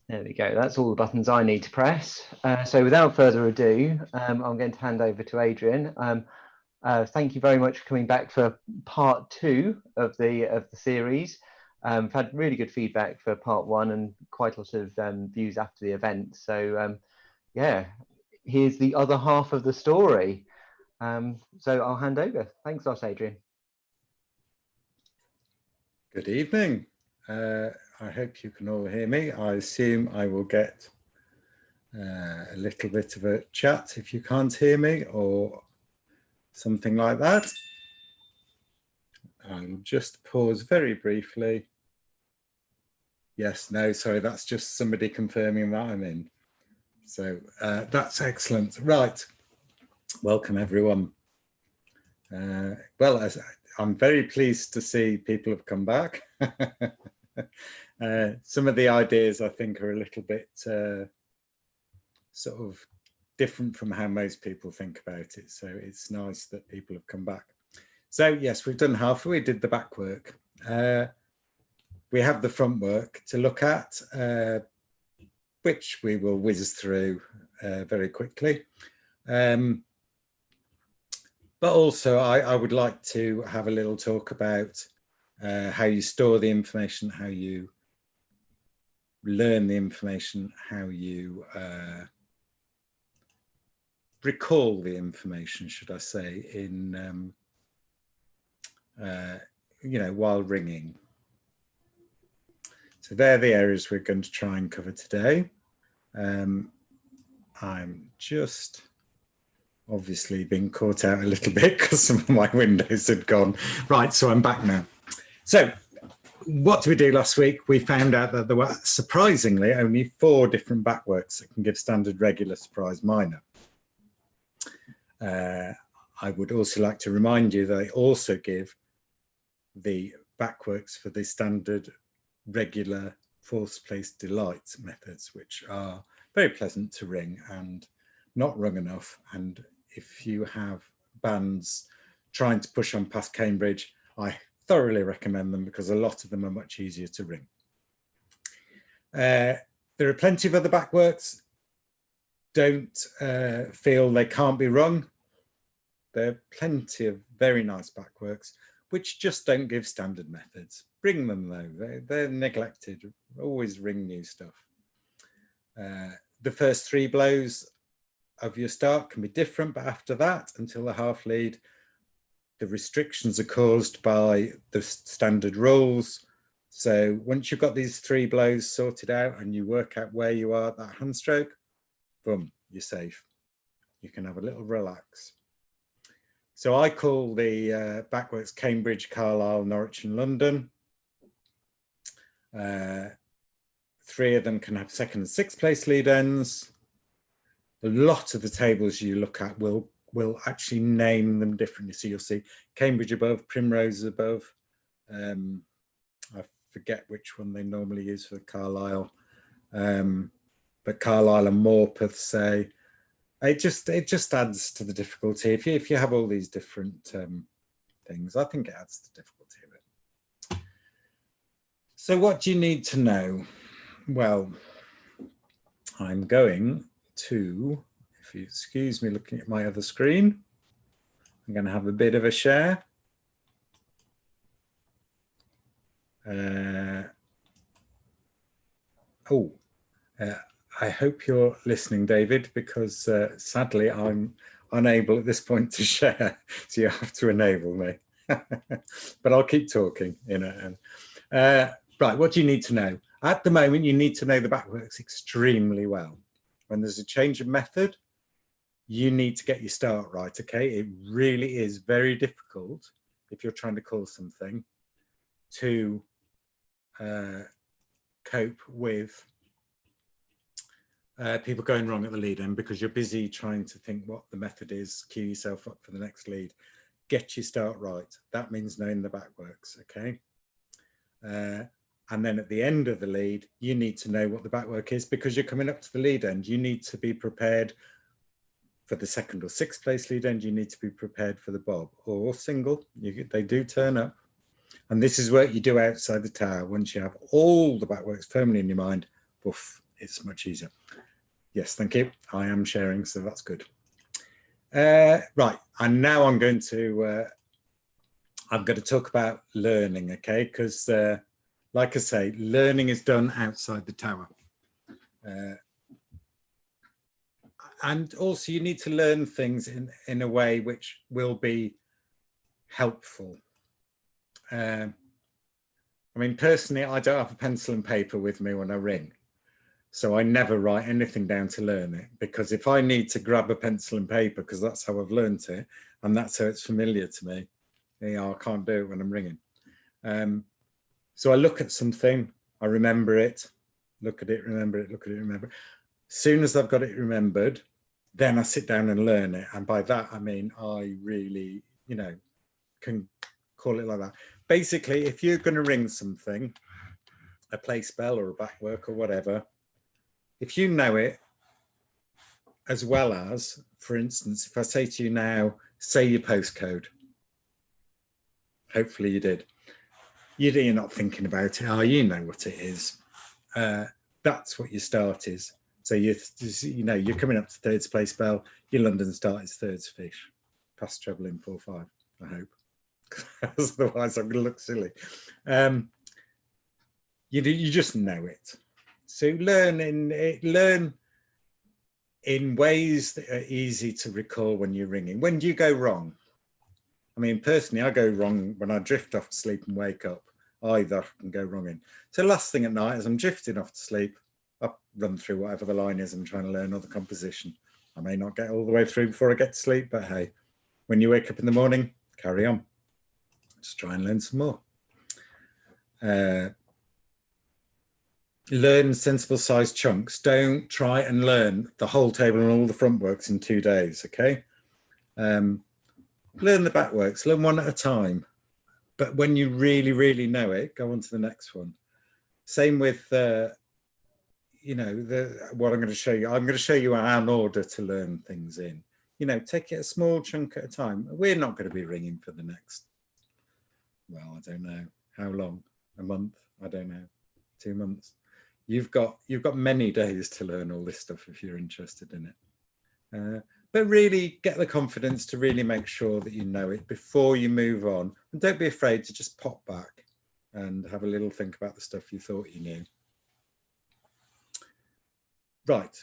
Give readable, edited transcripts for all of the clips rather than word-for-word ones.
There we go. That's all the buttons I need to press. So without further ado, I'm going to hand over to Adrian. Thank you very much for coming back for part 2 of the series. I've had really good feedback for part 1 and quite a lot of views after the event. So yeah, here's the other half of the story. So I'll hand over. Thanks a lot, Adrian. Good evening. I hope you can all hear me. I assume I will get a little bit of a chat if you can't hear me or something like that. I'll just pause very briefly. Yes, no, sorry, that's just somebody confirming that I'm in. So that's excellent. Right. Welcome, everyone. Well, I'm very pleased to see people have come back. Some of the ideas I think are a little bit sort of different from how most people think about it. So it's nice that people have come back. So yes, we've done half. We did the back work. We have the front work to look at, which we will whiz through very quickly. But also I would like to have a little talk about how you store the information, how you learn the information, how you recall the information, should I say, in you know, while ringing. So they're the areas we're going to try and cover today. I'm just obviously being caught out a little bit because some of my windows had gone. Right, so I'm back now. So what did we do last week? We found out that there were surprisingly only 4 different backworks that can give standard, regular, surprise, minor. I would also like to remind you that they also give the backworks for the standard, regular, fourth place delight methods, which are very pleasant to ring and not rung enough. And if you have bands trying to push on past Cambridge, I thoroughly recommend them because a lot of them are much easier to ring. There are plenty of other backworks. Don't feel they can't be rung. There are plenty of very nice backworks which just don't give standard methods. Bring them though, they're neglected. Always ring new stuff. The first 3 blows of your start can be different, but after that, until the half lead, the restrictions are caused by the standard rules. So once you've got these 3 blows sorted out and you work out where you are at that hand stroke, boom, you're safe. You can have a little relax. So I call the backworks Cambridge, Carlisle, Norwich and London. 3 of them can have 2nd and 6th place lead ends. A lot of the tables you look at will actually name them differently. So you'll see Cambridge above, Primrose above. I forget which one they normally use for Carlisle. But Carlisle and Morpeth say, it just adds to the difficulty. If you have all these different things, I think it adds to the difficulty of it. So what do you need to know? Well, I'm going to, if you excuse me looking at my other screen, I'm going to have a bit of a share. I hope you're listening, David, because sadly I'm unable at this point to share, so you have to enable me. But I'll keep talking. You know. Right, what do you need to know? At the moment, you need to know the backworks extremely well. When there's a change of method, you need to get your start right, okay? It really is very difficult if you're trying to call something to cope with people going wrong at the lead end because you're busy trying to think what the method is, cue yourself up for the next lead. Get your start right. That means knowing the backworks, okay? And then at the end of the lead, you need to know what the backwork is because you're coming up to the lead end. You need to be prepared for the 2nd or 6th place lead end. You need to be prepared for the bob or single. They do turn up. And this is work you do outside the tower. Once you have all the backworks firmly in your mind, woof, it's much easier. Yes, thank you. I am sharing, so that's good. Right, and now I'm going to talk about learning, okay? Because like I say, learning is done outside the tower. And also you need to learn things in a way which will be helpful. I mean, personally, I don't have a pencil and paper with me when I ring. So I never write anything down to learn it, because if I need to grab a pencil and paper, because that's how I've learned it, and that's how it's familiar to me, you know, I can't do it when I'm ringing. So I look at something, I remember it, look at it, remember it, look at it, remember it. As soon as I've got it remembered, then I sit down and learn it. And by that, I mean, I really, you know, can call it like that. Basically, if you're going to ring something, a play spell or a back work or whatever, if you know it, as well as, for instance, if I say to you now, say your postcode, hopefully you did. You're not thinking about it. Oh, you know what it is. That's what your start is. So you know, you're coming up to thirds play spell. Your London start is thirds fish. Pass treble in 4-5, I hope. Otherwise, I'm going to look silly. You just know it. So learn in ways that are easy to recall when you're ringing. When do you go wrong? I mean, personally, I go wrong when I drift off to sleep and wake up. Either can go wrong in. So last thing at night, as I'm drifting off to sleep, I run through whatever the line is. I'm trying to learn other composition. I may not get all the way through before I get to sleep, but hey, when you wake up in the morning, carry on. Just try and learn some more. Learn sensible sized chunks. Don't try and learn the whole table and all the front works in 2 days, okay? Learn the back works, learn one at a time. But when you really, really know it, go on to the next one. Same with, you know, what I'm going to show you. I'm going to show you an order to learn things in. You know, take it a small chunk at a time. We're not going to be ringing for the next, well, I don't know how long, a month, I don't know, 2 months. You've got many days to learn all this stuff if you're interested in it. But really get the confidence to really make sure that you know it before you move on. And don't be afraid to just pop back and have a little think about the stuff you thought you knew. Right.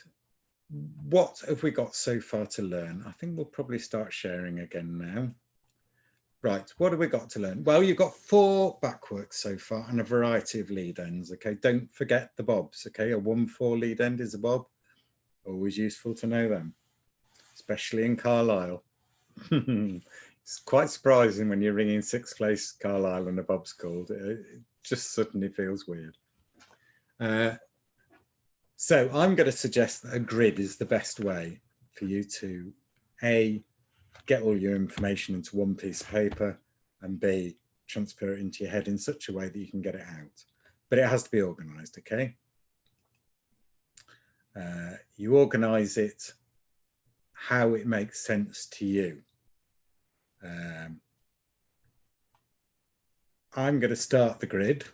What have we got so far to learn? I think we'll probably start sharing again now. Right, what have we got to learn? Well, you've got 4 backworks so far and a variety of lead ends, okay? Don't forget the bobs, okay? A 1-4 lead end is a bob. Always useful to know them, especially in Carlisle. It's quite surprising when you're ringing 6th place Carlisle and a bob's called. It just suddenly feels weird. So I'm going to suggest that a grid is the best way for you to, A, get all your information into one piece of paper, and B, transfer it into your head in such a way that you can get it out. But it has to be organized, okay? You organize it how it makes sense to you. I'm going to start the grid.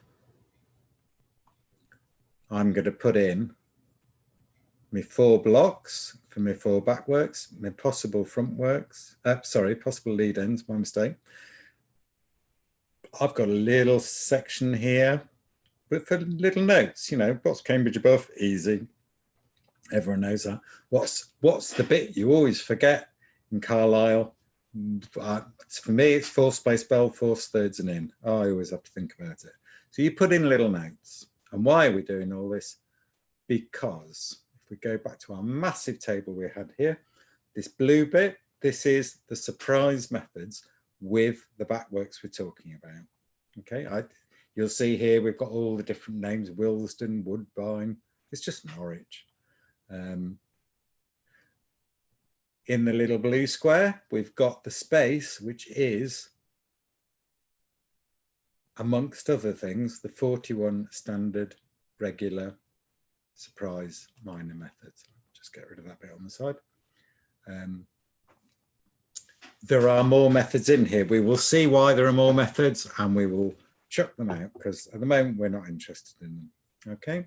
I'm going to put in my 4 blocks for my 4 backworks, my possible front works, possible lead ends, my mistake. I've got a little section here, but for little notes, you know, what's Cambridge above? Easy. Everyone knows that. What's the bit you always forget in Carlisle? For me, it's 4th space bell, 4th thirds and in. I always have to think about it. So you put in little notes. And why are we doing all this? Because if we go back to our massive table we had here, this blue bit, this is the surprise methods with the backworks we're talking about. Okay, you'll see here we've got all the different names: Willesden, Woodbine. It's just Norwich. In the little blue square, we've got the space, which is, amongst other things, the 41 standard, regular, surprise, minor methods. Just get rid of that bit on the side. There are more methods in here. We will see why there are more methods and we will chuck them out because at the moment we're not interested in them. Okay.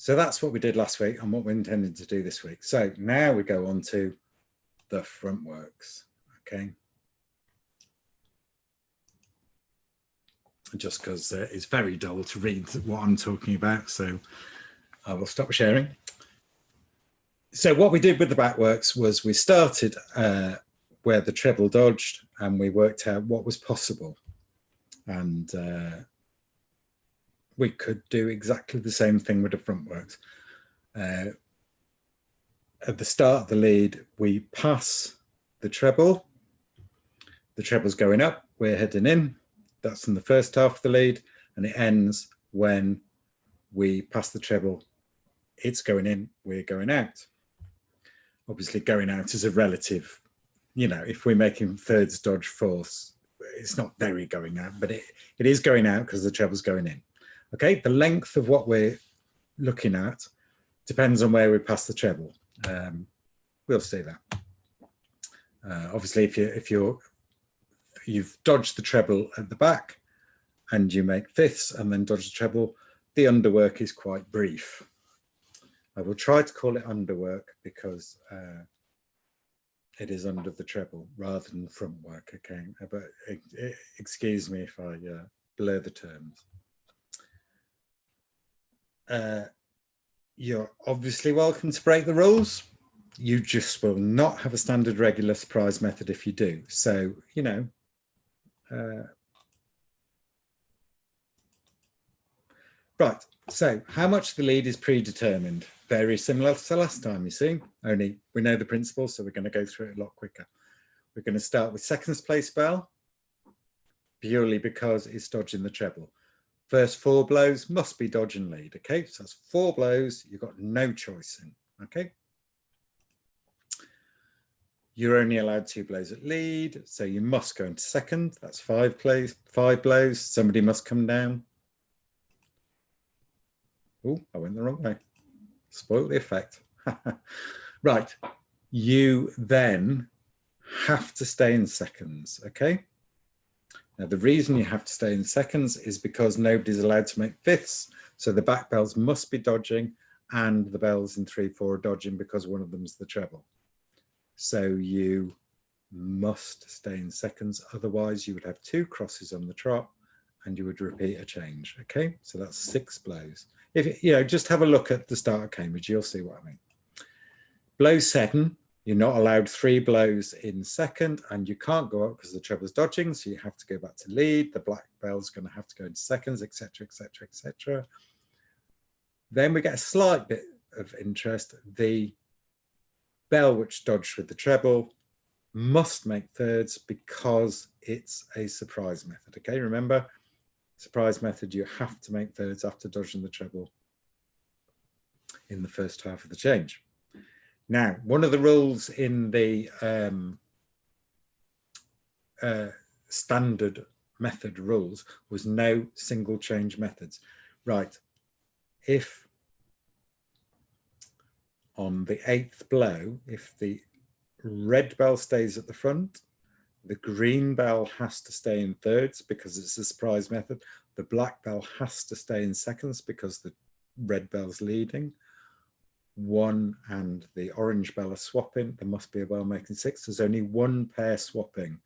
So that's what we did last week and what we're intending to do this week. So now we go on to the front works, okay? Just because it's very dull to read what I'm talking about, so I will stop sharing. So what we did with the backworks was we started where the treble dodged and we worked out what was possible. And we could do exactly the same thing with the front works. At the start of the lead, we pass the treble. The treble's going up, we're heading in. That's in the first half of the lead, and it ends when we pass the treble. It's going in, we're going out. Obviously, going out is a relative, you know, if we're making thirds dodge fourths, it's not very going out, but it is going out because the treble's going in. Okay, the length of what we're looking at depends on where we pass the treble. We'll see that. Obviously, if you've dodged the treble at the back and you make fifths and then dodge the treble, the underwork is quite brief. I will try to call it underwork because it is under the treble rather than front work, okay? But excuse me if I blur the terms. You're obviously welcome to break the rules. You just will not have a standard regular surprise method if you do. So, you know, right. So how much the lead is predetermined? Very similar to last time, you see, only we know the principle, so we're going to go through it a lot quicker. We're going to start with seconds place bell, purely because it's dodging the treble. First 4 blows must be dodge and lead, okay? So that's 4 blows, you've got no choice in, okay? You're only allowed 2 blows at lead, so you must go into second. That's 5 blows, somebody must come down. Oh, I went the wrong way. Spoiled the effect. Right, you then have to stay in seconds, okay? Now, the reason you have to stay in seconds is because nobody's allowed to make fifths, so the back bells must be dodging and the bells in 3, 4 are dodging because one of them's the treble. So you must stay in seconds, otherwise you would have 2 crosses on the trot and you would repeat a change, okay? So that's 6 blows. If you know, just have a look at the start of Cambridge, you'll see what I mean. Blow 7, you're not allowed 3 blows in second, and you can't go up because the treble's dodging, so you have to go back to lead. The black bell's going to have to go into seconds, etc., etc., etc. Then we get a slight bit of interest. The bell which dodged with the treble must make thirds because it's a surprise method. Okay, remember, surprise method, you have to make thirds after dodging the treble in the first half of the change. Now, one of the rules in the standard method rules was no single change methods. Right, if on the 8th blow, if the red bell stays at the front, the green bell has to stay in thirds because it's a surprise method. The black bell has to stay in seconds because the red bell's leading. 1 and the orange bell are swapping. There must be a bell making 6. There's only 1 pair swapping.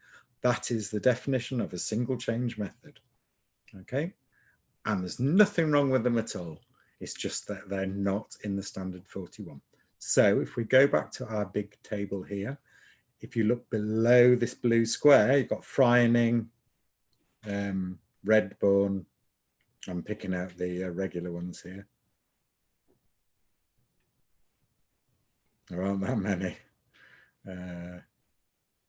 That is the definition of a single change method. Okay, and there's nothing wrong with them at all. It's just that they're not in the standard 41. So if we go back to our big table here, if you look below this blue square, you've got Fryening, Redbourne. I'm picking out the regular ones here. There aren't that many.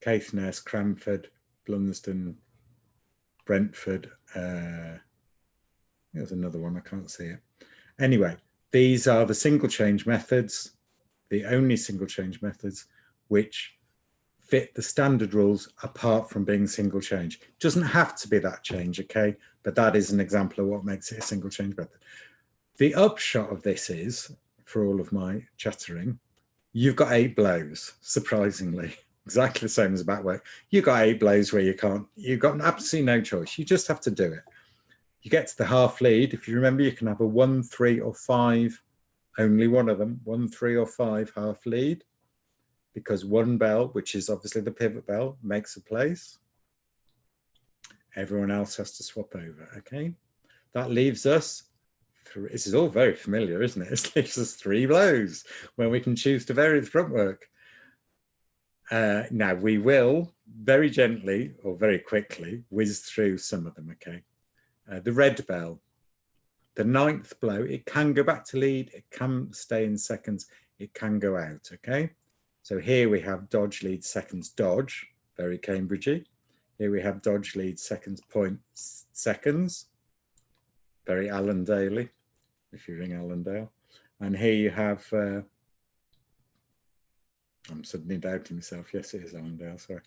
Caithness, Cranford, Blunsdon, Brentford. There's another one, I can't see it. Anyway, these are the single change methods, the only single change methods which fit the standard rules apart from being single change. It doesn't have to be that change, okay? But that is an example of what makes it a single change method. The upshot of this is, for all of my chattering, you've got 8 blows, surprisingly, exactly the same as a backwork. You've got 8 blows where you've got absolutely no choice. You just have to do it. You get to the half lead. If you remember, you can have a 1, 3, or 5 only one of them, 1, 3 or 5 half lead, because one bell, which is obviously the pivot bell, makes a place. Everyone else has to swap over, okay? That leaves us, this is all very familiar, isn't it? It leaves us 3 blows when we can choose to vary the front work. Now we will very gently or very quickly whiz through some of them, okay? The red bell, the 9th blow, it can go back to lead, it can stay in seconds, it can go out, okay? So here we have dodge, lead, seconds, dodge, very Cambridgey. Here we have dodge, lead, seconds, point, seconds, very Allendale, if you ring Allendale. And here you have, I'm suddenly doubting myself, yes it is Allendale, sorry.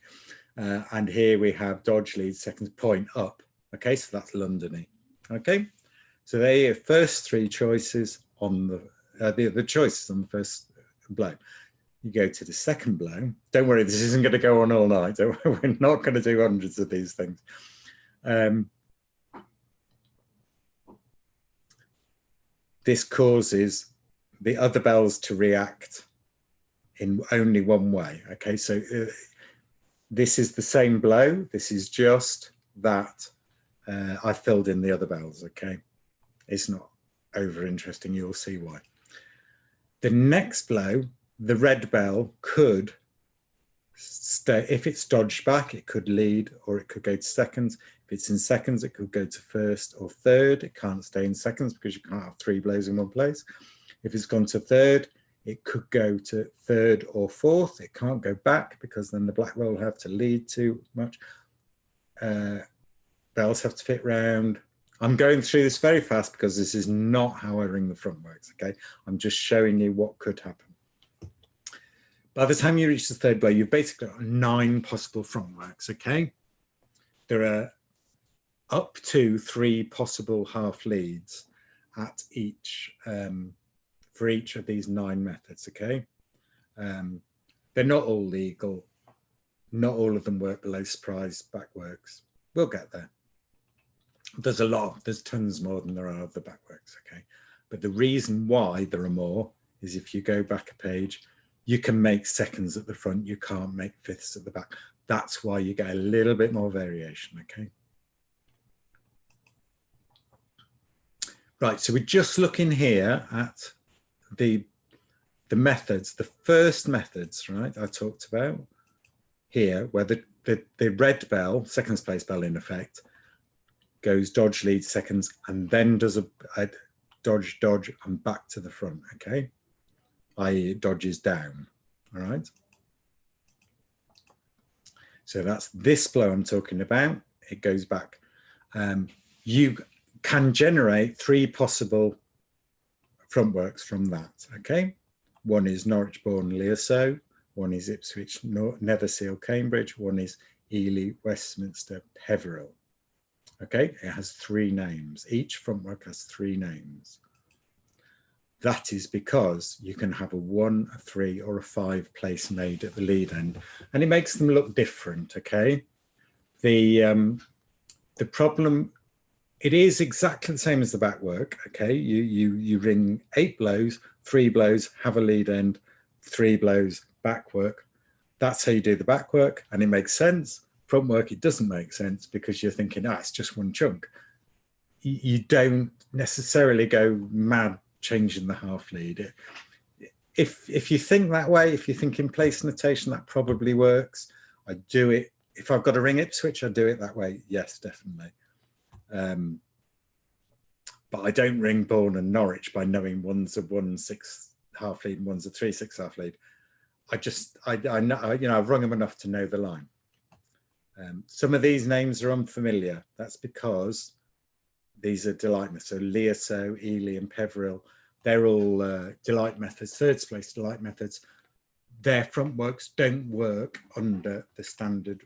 And here we have dodge, lead, seconds, point, up. Okay, so that's Londony. Okay, so there are your first 3 choices on the choices on the first blow. You go to the second blow. Don't worry, this isn't going to go on all night. We're not going to do hundreds of these things. This causes the other bells to react in only one way. Okay, so this is the same blow. This is just that I filled in the other bells. Okay, it's not over interesting. You'll see why. The next blow, the red bell could stay. If it's dodged back, it could lead or it could go to seconds. If it's in seconds, it could go to first or third. It can't stay in seconds because you can't have 3 blows in one place. If it's gone to third, it could go to third or fourth. It can't go back because then the black bell will have to lead too much. Bells have to fit round. I'm going through this very fast because this is not how I ring the front works, okay? I'm just showing you what could happen. By the time you reach the third blow, you've basically got 9 possible front works, okay? There are up to 3 possible half leads at each, for each of these 9 methods, okay? They're not all legal. Not all of them work below surprise backworks. We'll get there. There's a lot, there's tons more than there are of the backworks, okay? But the reason why there are more is if you go back a page, you can make seconds at the front, you can't make fifths at the back. That's why you get a little bit more variation, okay? Right, so we're just looking here at the methods, the first methods, right, I talked about here, where the red bell, seconds place bell in effect, goes dodge, lead, seconds, and then does a dodge, dodge, and back to the front, okay? I.e. it dodges down, all right? So that's this blow I'm talking about. It goes back. You can generate 3 possible front works from that, okay? One is Norwich-born Leoso, one is Ipswich, Netherseal, Cambridge, one is Ely, Westminster, Peveril. Okay, it has 3 names. Each front work has 3 names. That is because you can have a 1, a 3, or a 5 place made at the lead end, and it makes them look different. Okay, the problem, it is exactly the same as the back work. Okay, you ring 8 blows, 3 blows, have a lead end, 3 blows, back work. That's how you do the back work, and it makes sense. Front work, it doesn't make sense because you're thinking, it's just one chunk. You don't necessarily go mad changing the half lead. If you think that way, if you think in place notation, that probably works. I do it, if I've got a ring Ipswich, I do it that way. Yes, definitely. But I don't ring Bourne and Norwich by knowing one's a 1/6 half lead and one's a 3/6 half lead. I know, you know, I've rung them enough to know the line. Some of these names are unfamiliar. That's because these are delight methods. So Leoso, Ely, and Peveril, they're all delight methods, third place delight methods. Their front works don't work under the standard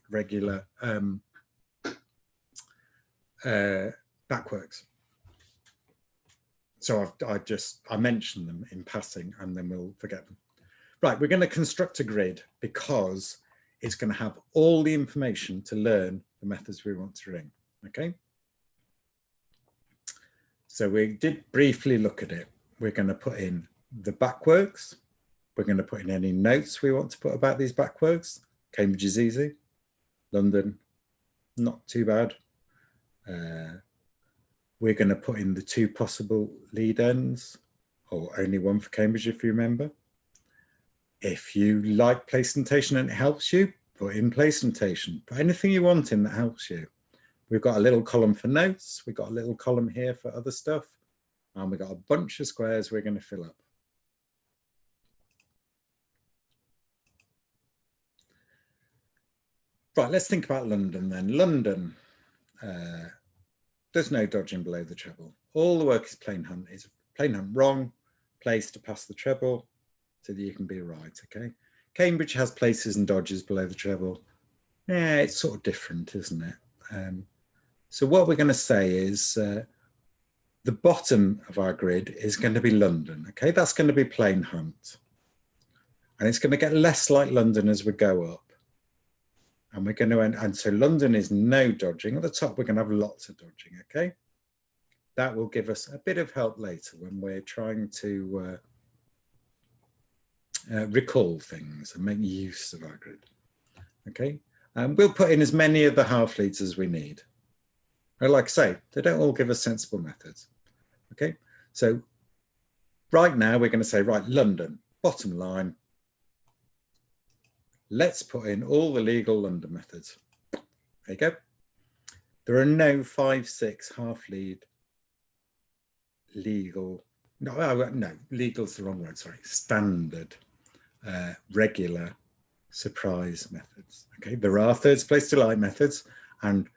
regular backworks. So I mentioned them in passing and then we'll forget them. Right, we're going to construct a grid because it's going to have all the information to learn the methods we want to ring, okay? So we did briefly look at it. we're going to put in the backworks. We're going to put in any notes we want to put about these backworks. Cambridge is easy. London, not too bad. We're going to put in the 2 possible lead ends, or only one for Cambridge, if you remember. If you like placentation and it helps you, put in placentation. Put anything you want in that helps you. We've got a little column for notes. We've got a little column here for other stuff. And we've got a bunch of squares we're going to fill up. Right, let's think about London then. London, there's no dodging below the treble. All the work is plain hunt. It's plain hunt wrong, place to pass the treble so that you can be right, okay? Cambridge has places and dodges below the treble. Yeah, it's sort of different, isn't it? So what we're going to say is the bottom of our grid is going to be London, okay? That's going to be plain hunt. And it's going to get less like London as we go up. And we're going to end, and so London is no dodging. At the top, we're going to have lots of dodging, okay? That will give us a bit of help later when we're trying to recall things and make use of our grid, okay? And we'll put in as many of the half leads as we need. And like I say, they don't all give us sensible methods, okay? So right now, we're going to say, right, London, bottom line, let's put in all the legal London methods. There you go. There are no 5, 6 half lead legal. No, legal's the wrong word. Sorry, standard, regular surprise methods. Okay, there are third place delight methods, and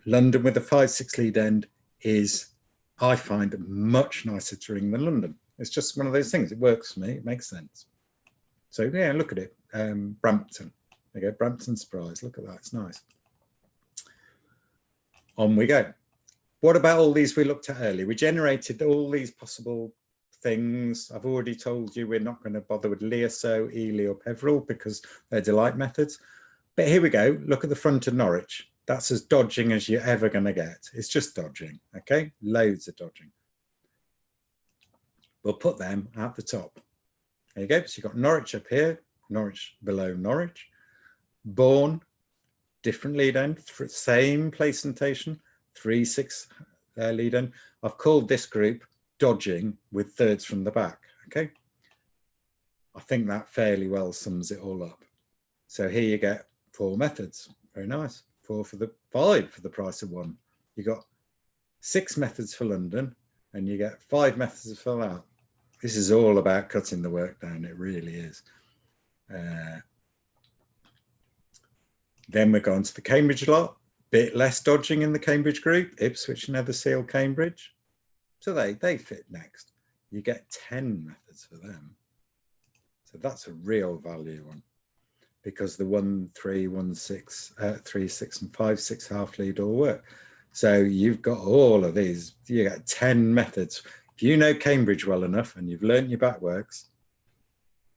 London with a 5, 6 lead end is, I find, much nicer to ring than London. It's just one of those things. It works for me. It makes sense. So yeah, look at it. Brampton. There you go, Brampton surprise. Look at that, it's nice. On we go. What about all these we looked at earlier? We generated all these possible things. I've already told you we're not going to bother with Leoso, Ely or Peveril because they're delight methods. But here we go. Look at the front of Norwich. That's as dodging as you're ever going to get. It's just dodging, okay? Loads of dodging. We'll put them at the top. There you go. So you've got Norwich up here, Norwich below Norwich. Bourne, different lead end, same placentation, 3, 6 lead end. I've called this group dodging with thirds from the back, okay? I think that fairly well sums it all up. So here you get 4 methods. Very nice. 5 for the price of 1. You got 6 methods for London and you get 5 methods for that. This is all about cutting the work down. It really is. Then we're going to the Cambridge lot. Bit less dodging in the Cambridge group. Ipswich, Netherseal, Cambridge. So they fit next. You get 10 methods for them. So that's a real value one. Because the 1, 3, 1, 6, 3, 6 and 5, 6 half lead all work. So you've got all of these. You get 10 methods. If you know Cambridge well enough and you've learnt your backworks,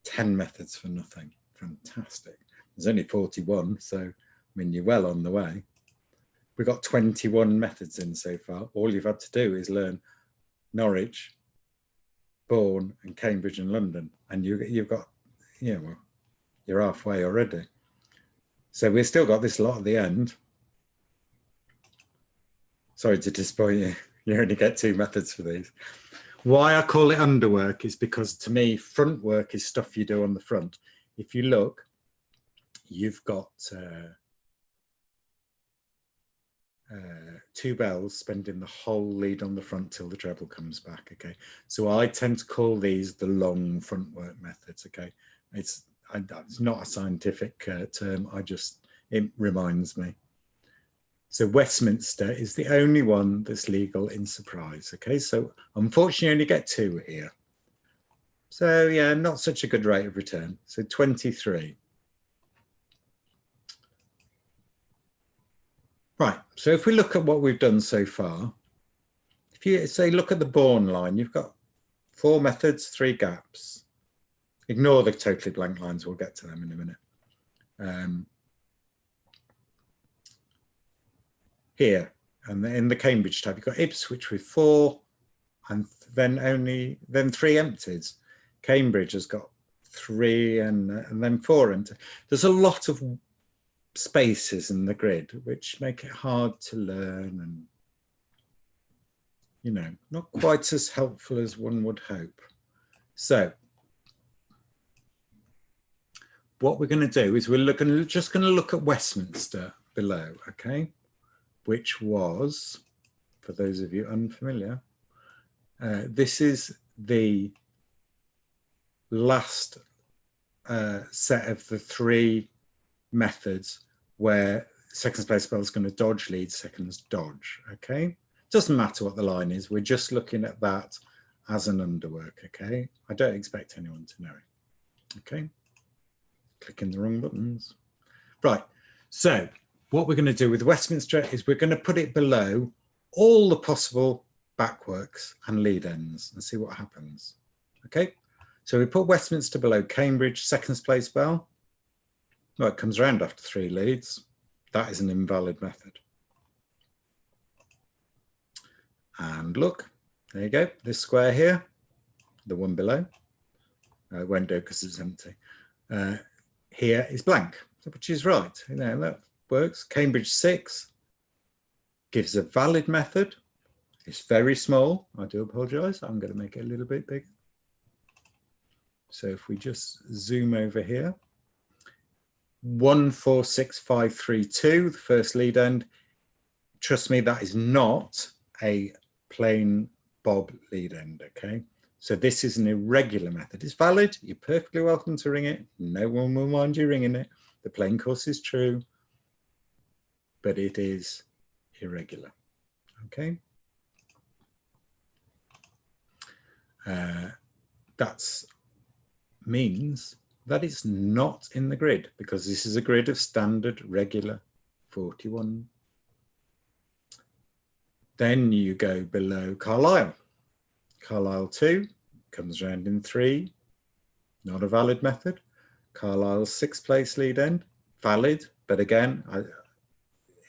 10 methods for nothing. Fantastic. There's only 41, so I mean, you're well on the way. We've got 21 methods in so far. All you've had to do is learn Norwich, Bourne, and Cambridge and London, and you've got, you know, you're halfway already. So we've still got this lot at the end. Sorry to disappoint you. You only get 2 methods for these. Why I call it underwork is because to me, front work is stuff you do on the front. If you look, you've got 2 bells spending the whole lead on the front till the treble comes back, okay? So I tend to call these the long front work methods, okay? It's not a scientific term, it reminds me. So Westminster is the only one that's legal in surprise, okay? So unfortunately you only get 2 here. So yeah, not such a good rate of return. So 23. Right, so if we look at what we've done so far, if you say look at the Bourne line, you've got 4 methods, 3 gaps. Ignore the totally blank lines, we'll get to them in a minute. Here, and in the Cambridge tab, you've got Ipswich with 4 and then 3 empties. Cambridge has got 3 and then 4 empty. There's a lot of spaces in the grid which make it hard to learn and, you know, not quite as helpful as one would hope. So what we're going to do is we're just going to look at Westminster below, okay, which was, for those of you unfamiliar, this is the last set of the 3 methods where second place spell is going to dodge, lead, seconds, dodge, okay? Doesn't matter what the line is, we're just looking at that as an underwork, okay? I don't expect anyone to know it, okay? Clicking the wrong buttons. Right, so what we're going to do with Westminster is we're going to put it below all the possible backworks and lead ends and see what happens, okay? So we put Westminster below Cambridge, second place bell. Well, it comes around after 3 leads. That is an invalid method. And look, there you go, this square here, the one below. It won't do because it's empty. Here is blank, which is right. You know, that works. Cambridge 6 gives a valid method. It's very small. I do apologize. I'm going to make it a little bit bigger. So if we just zoom over here, 1, 4, 6, 5, 3, 2, the first lead end. Trust me, that is not a plain bob lead end, okay? So this is an irregular method. It's valid. You're perfectly welcome to ring it. No one will mind you ringing it. The plain course is true, but it is irregular, okay? That means that it's not in the grid because this is a grid of standard regular 41. Then you go below Carlisle. Carlisle 2 comes around in 3, not a valid method. Carlisle's 6th place lead end, valid, but again,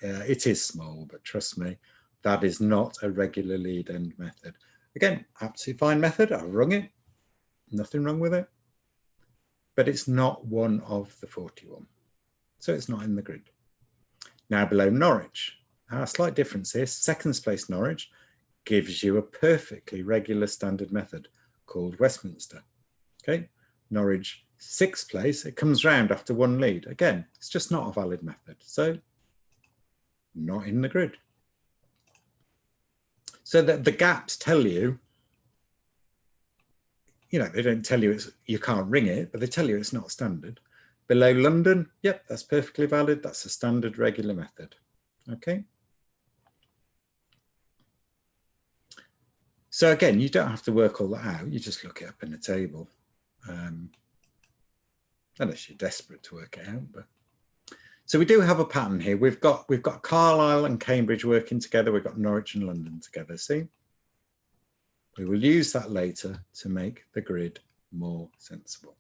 it is small, but trust me, that is not a regular lead end method. Again, absolutely fine method, I've rung it, nothing wrong with it, but it's not one of the 41. So it's not in the grid. Now below Norwich, a slight difference here, 2nd place Norwich gives you a perfectly regular standard method called Westminster. Okay, Norwich 6th place, it comes round after 1 lead. Again, it's just not a valid method. So not in the grid. So that the gaps tell you, you know, they don't tell you you can't ring it, but they tell you it's not standard. Below London, yep, that's perfectly valid. That's a standard regular method. Okay. So again, you don't have to work all that out. You just look it up in a table, unless you're desperate to work it out. But so we do have a pattern here. We've got Carlisle and Cambridge working together. We've got Norwich and London together. See, we will use that later to make the grid more sensible.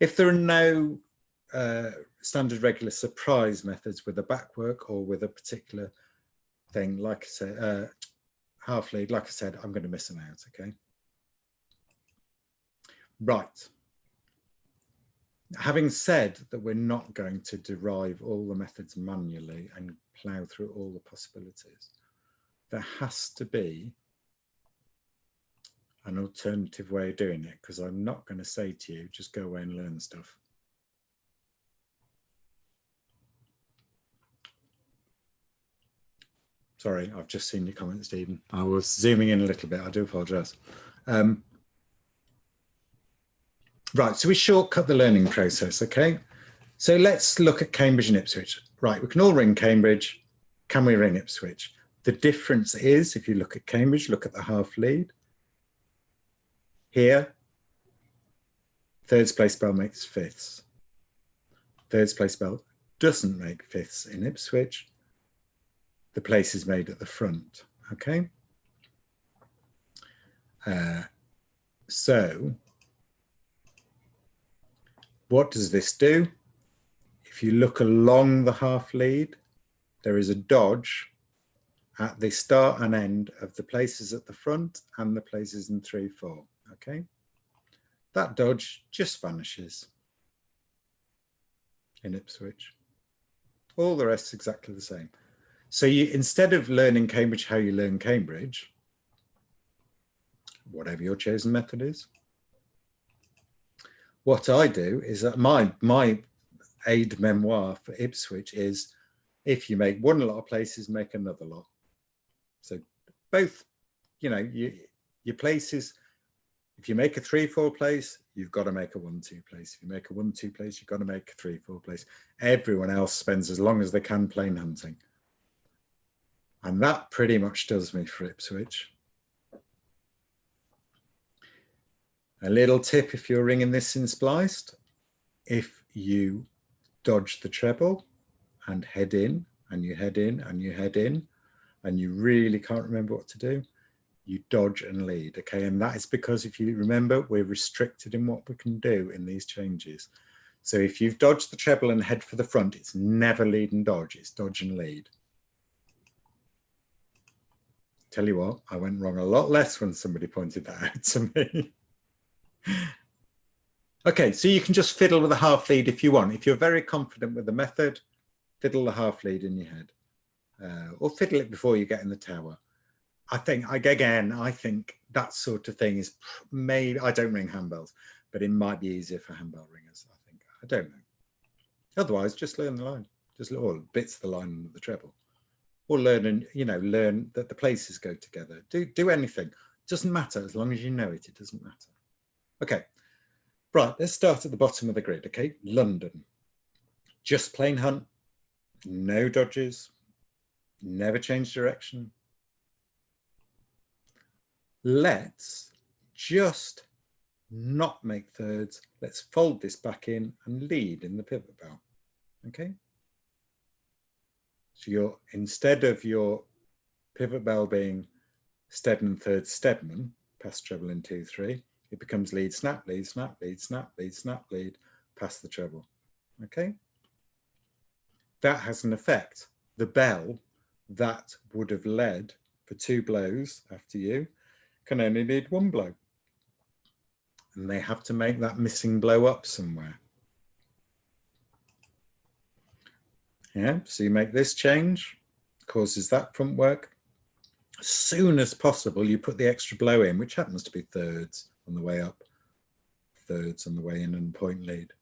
If there are no standard regular surprise methods with a backwork or with a particular thing, like I said, half lead, like I said, I'm going to miss them out, okay? Right. Having said that we're not going to derive all the methods manually and plough through all the possibilities, there has to be an alternative way of doing it, because I'm not going to say to you, just go away and learn stuff. Sorry, I've just seen your comment, Stephen. I was zooming in a little bit. I do apologise. Right, so we shortcut the learning process, okay? So let's look at Cambridge and Ipswich. Right, we can all ring Cambridge. Can we ring Ipswich? The difference is, if you look at Cambridge, look at the half lead. Here, 3rd place bell makes 5ths. 3rd place bell doesn't make 5ths in Ipswich. The place is made at the front, okay? So what does this do? If you look along the half lead, there is a dodge at the start and end of the places at the front and the places in 3, 4. Okay, that dodge just vanishes in Ipswich. All the rest is exactly the same. So you, instead of learning Cambridge how you learn Cambridge, whatever your chosen method is, what I do is that my aid memoir for Ipswich is, if you make one lot of places, make another lot. So both, you know, your places, if you make a 3, 4 place, you've got to make a 1, 2 place. If you make a 1, 2 place, you've got to make a 3, 4 place. Everyone else spends as long as they can plain hunting. And that pretty much does me for Ipswich. A little tip if you're ringing this in spliced, if you dodge the treble and head in, and you head in, and you head in, and you really can't remember what to do, you dodge and lead, okay? And that is because, if you remember, we're restricted in what we can do in these changes. So if you've dodged the treble and head for the front, it's never lead and dodge, it's dodge and lead. Tell you what, I went wrong a lot less when somebody pointed that out to me. Okay, so you can just fiddle with a half lead if you want. If you're very confident with the method, fiddle the half lead in your head, or fiddle it before you get in the tower. I think that sort of thing is made. I don't ring handbells, but it might be easier for handbell ringers. I think. I don't know. Otherwise, just learn the line, just all bits of the line and the treble, or learn and learn that the places go together. Do anything. It doesn't matter as long as you know it. It doesn't matter. Okay, right. Let's start at the bottom of the grid. Okay, London. Just plain hunt. No dodges. Never change direction. Let's just not make thirds. Let's fold this back in and lead in the pivot bell. Okay. So you're, instead of your pivot bell being Stedman third Stedman, pass treble in 2, 3, it becomes lead, snap, lead, snap, lead, snap, lead, snap, lead, pass the treble. Okay. That has an effect. The bell that would have led for 2 blows after you can only lead 1 blow. And they have to make that missing blow up somewhere. Yeah, so you make this change, causes that front work. As soon as possible, you put the extra blow in, which happens to be thirds on the way up, thirds on the way in, and point lead.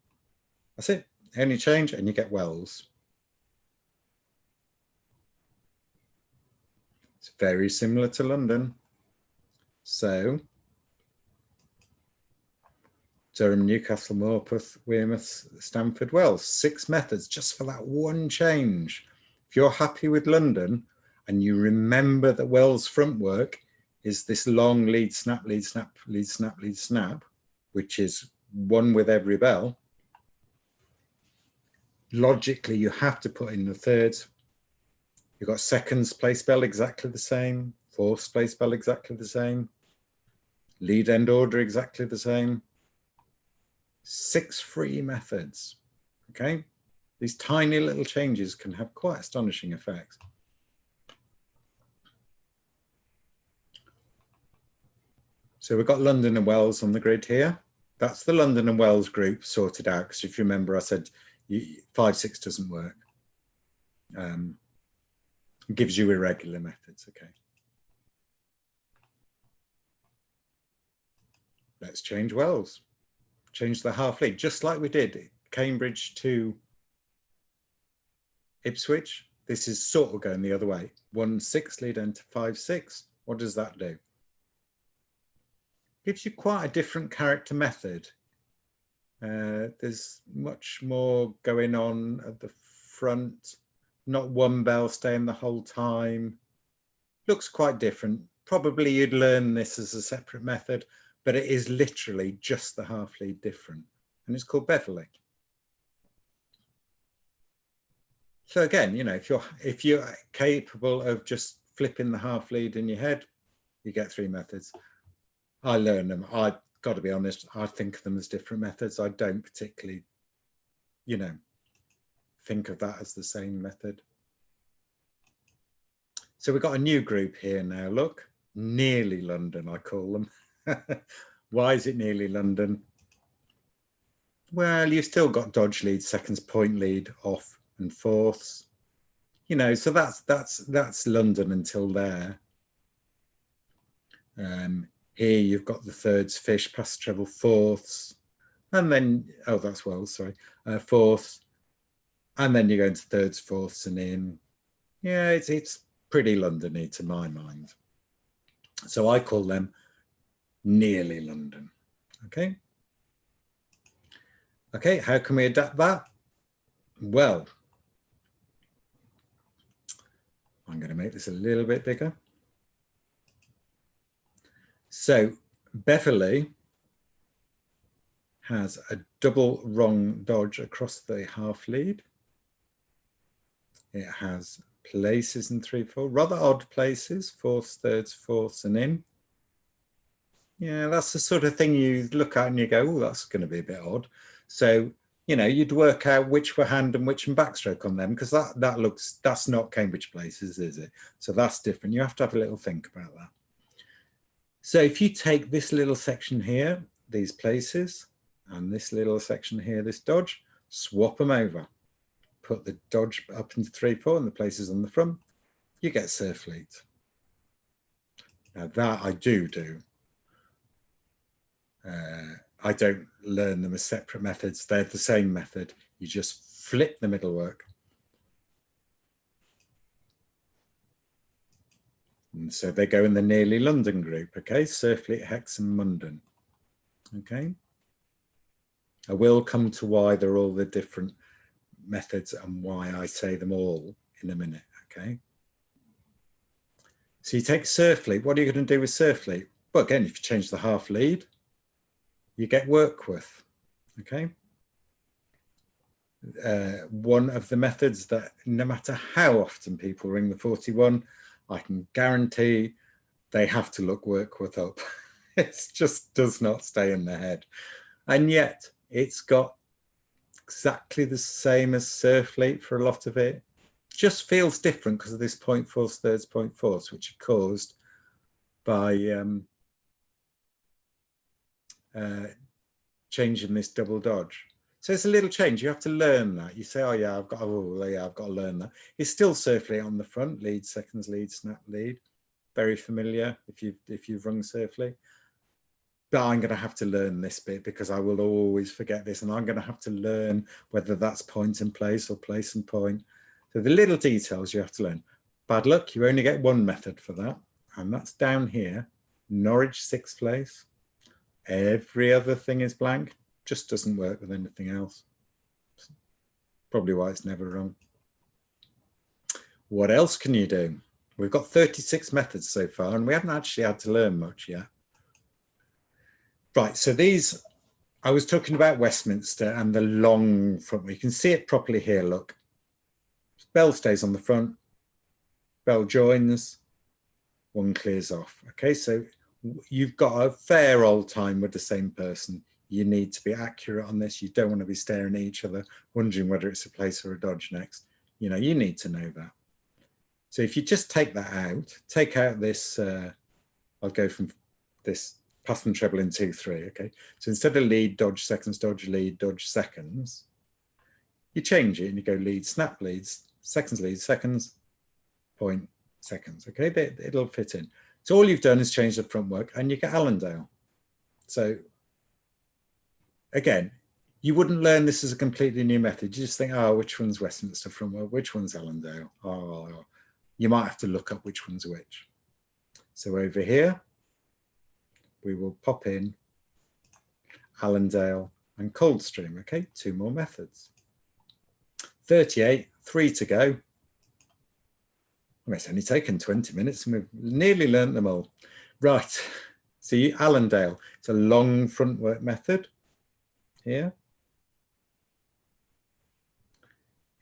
That's it. Only change, and you get wells. It's very similar to London. So Durham, Newcastle, Morpeth, Weymouth, Stamford, Wells. 6 methods just for that one change. If you're happy with London and you remember that Wells front work is this long lead, snap, lead, snap, lead, snap, lead, snap, which is 1 with every bell, logically you have to put in the thirds. You've got seconds place bell exactly the same, fourths place bell exactly the same, lead end order exactly the same. 6 free methods. Okay, these tiny little changes can have quite astonishing effects. So we've got London and Wells on the grid here. That's the London and Wells group sorted out, because if you remember I said 5, 6 doesn't work. It gives you irregular methods. Okay, let's change Wells. Change the half lead, just like we did Cambridge to Ipswich. This is sort of going the other way. 1, 6 lead into 5, 6. What does that do? Gives you quite a different character method. There's much more going on at the front. Not 1 bell staying the whole time. Looks quite different. Probably you'd learn this as a separate method, but it is literally just the half lead different. And it's called Beverley. So again, if you're capable of just flipping the half lead in your head, you get 3 methods. I learn them. I've got to be honest, I think of them as different methods. I don't particularly, think of that as the same method. So we've got a new group here now, look, nearly London, I call them. Why is it nearly London? Well, you've still got dodge leads, seconds, point lead, off and fourths. You know, so that's London until there. Here you've got the thirds, fish, pass, treble, fourths. And then, oh, that's well, sorry, fourths. And then you go into thirds, fourths and in. Yeah, it's pretty Londony to my mind. So I call them nearly London, okay? Okay, how can we adapt that? Well, I'm going to make this a little bit bigger. So Beverly has a double wrong dodge across the half lead. It has places in 3/4, rather odd places, fourths, thirds, fourths and in. Yeah, that's the sort of thing you look at and you go, oh, that's going to be a bit odd. So, you know, you'd work out which were hand and which and backstroke on them, because that's not Cambridge places, is it? So that's different. You have to have a little think about that. So if you take this little section here, these places, and this little section here, this dodge, swap them over. Put the dodge up into 3/4 and the places on the front, you get surf fleet. Now that I do. I don't learn them as separate methods. They're the same method. You just flip the middle work. And so they go in the nearly London group, okay? Surf fleet, Hex and Munden, okay? I will come to why they're all the different methods and why I say them all in a minute, okay? So you take surf fleet. What are you going to do with surf fleet? Well, again, if you change the half lead, you get Workworth, okay? One of the methods that no matter how often people ring the 41, I can guarantee they have to look Workworth up. It just does not stay in their head. And yet it's got exactly the same as surf fleet for a lot of it. Just feels different because of this point fourths, thirds, point fourths, which are caused by changing this double dodge. So it's a little change. You have to learn that. You say, oh yeah, I've got to learn that. It's still surf fleet on the front, lead, seconds, lead, snap, lead. Very familiar if you've rung surf fleet. But I'm going to have to learn this bit because I will always forget this, and I'm going to have to learn whether that's point and place or place and point. So the little details you have to learn. Bad luck, you only get one method for that, and that's down here, Norwich 6th place. Every other thing is blank, just doesn't work with anything else. Probably why it's never wrong. What else can you do? We've got 36 methods so far, and we haven't actually had to learn much yet. Right, so these, I was talking about Westminster and the long front. You can see it properly here, look. Bell stays on the front, bell joins, one clears off. Okay, so you've got a fair old time with the same person. You need to be accurate on this. You don't want to be staring at each other, wondering whether it's a place or a dodge next. You know, you need to know that. So if you just take that out, take out this, I'll go from this pass and treble in 2/3, okay? So instead of lead, dodge, seconds, dodge, lead, dodge, seconds, you change it and you go lead, snap, leads, seconds, point, seconds, okay? It'll fit in. So all you've done is change the front work and you get Allendale. So again, you wouldn't learn this as a completely new method. You just think, oh, which one's Westminster front work? Which one's Allendale? Oh, you might have to look up which one's which. So over here, we will pop in Allendale and Coldstream, okay? 2 more methods. 38, 3 to go. Well, it's only taken 20 minutes and we've nearly learnt them all. Right, so Allendale, it's a long front work method here.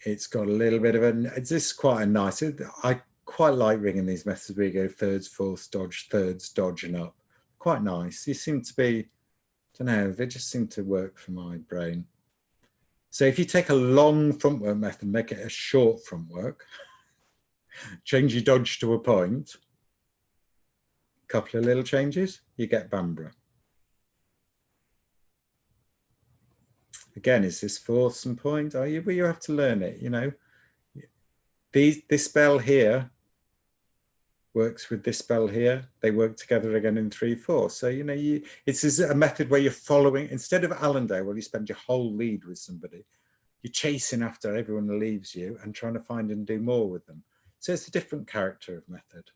It's got a little bit of this is quite a nice, I quite like ringing these methods where you go thirds, fourths, dodge, thirds, dodge and up. Quite nice. You seem to be, I don't know, they just seem to work for my brain. So if you take a long front work method and make it a short front work, Change your dodge to a point. Couple of little changes, you get Bamborough. Again, is this fourths and point? Well, you have to learn it, you know. This spell here works with this spell here. They work together again in 3/4. So, you know, it's a method where you're following, instead of Allendale, where you spend your whole lead with somebody, you're chasing after everyone leaves you and trying to find and do more with them. So it's a different character of method.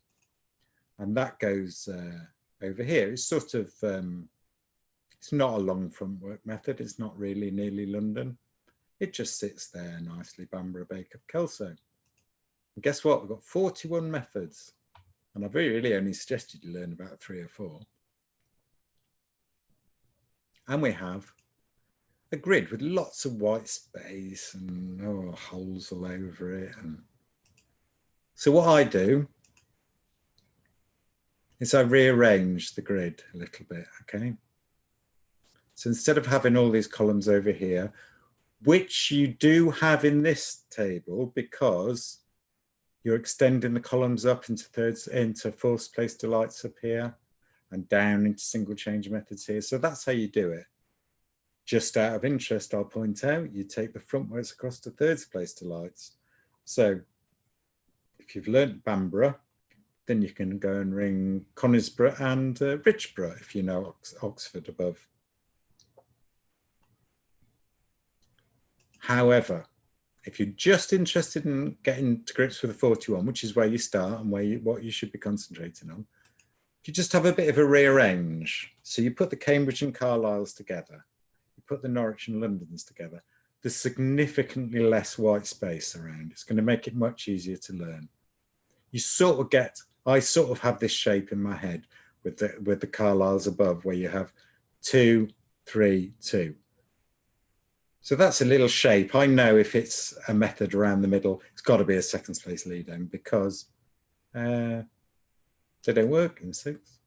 And that goes over here. It's sort of, it's not a long front work method. It's not really nearly London. It just sits there nicely, Bamborough, Baker, Kelso. And guess what? We've got 41 methods. And I've really only suggested you learn about 3 or 4. And we have a grid with lots of white space and holes all over it. And so what I do is I rearrange the grid a little bit, okay? So instead of having all these columns over here, which you do have in this table because you're extending the columns up into thirds, into fourth place delights up here and down into single change methods here. So that's how you do it. Just out of interest, I'll point out, you take the front words across to thirds place delights. So if you've learnt Bamborough, then you can go and ring Conisbrough and Richborough if you know Oxford above. However, if you're just interested in getting to grips with the 41, which is where you start and what you should be concentrating on, if you just have a bit of a rearrange, so you put the Cambridge and Carlisles together, you put the Norwich and Londons together, there's significantly less white space around. It's going to make it much easier to learn. You sort of get, I sort of have this shape in my head with the Carlisles above where you have 2, 3, 2. So that's a little shape. I know if it's a method around the middle, it's got to be a second place lead end because they don't work in 6.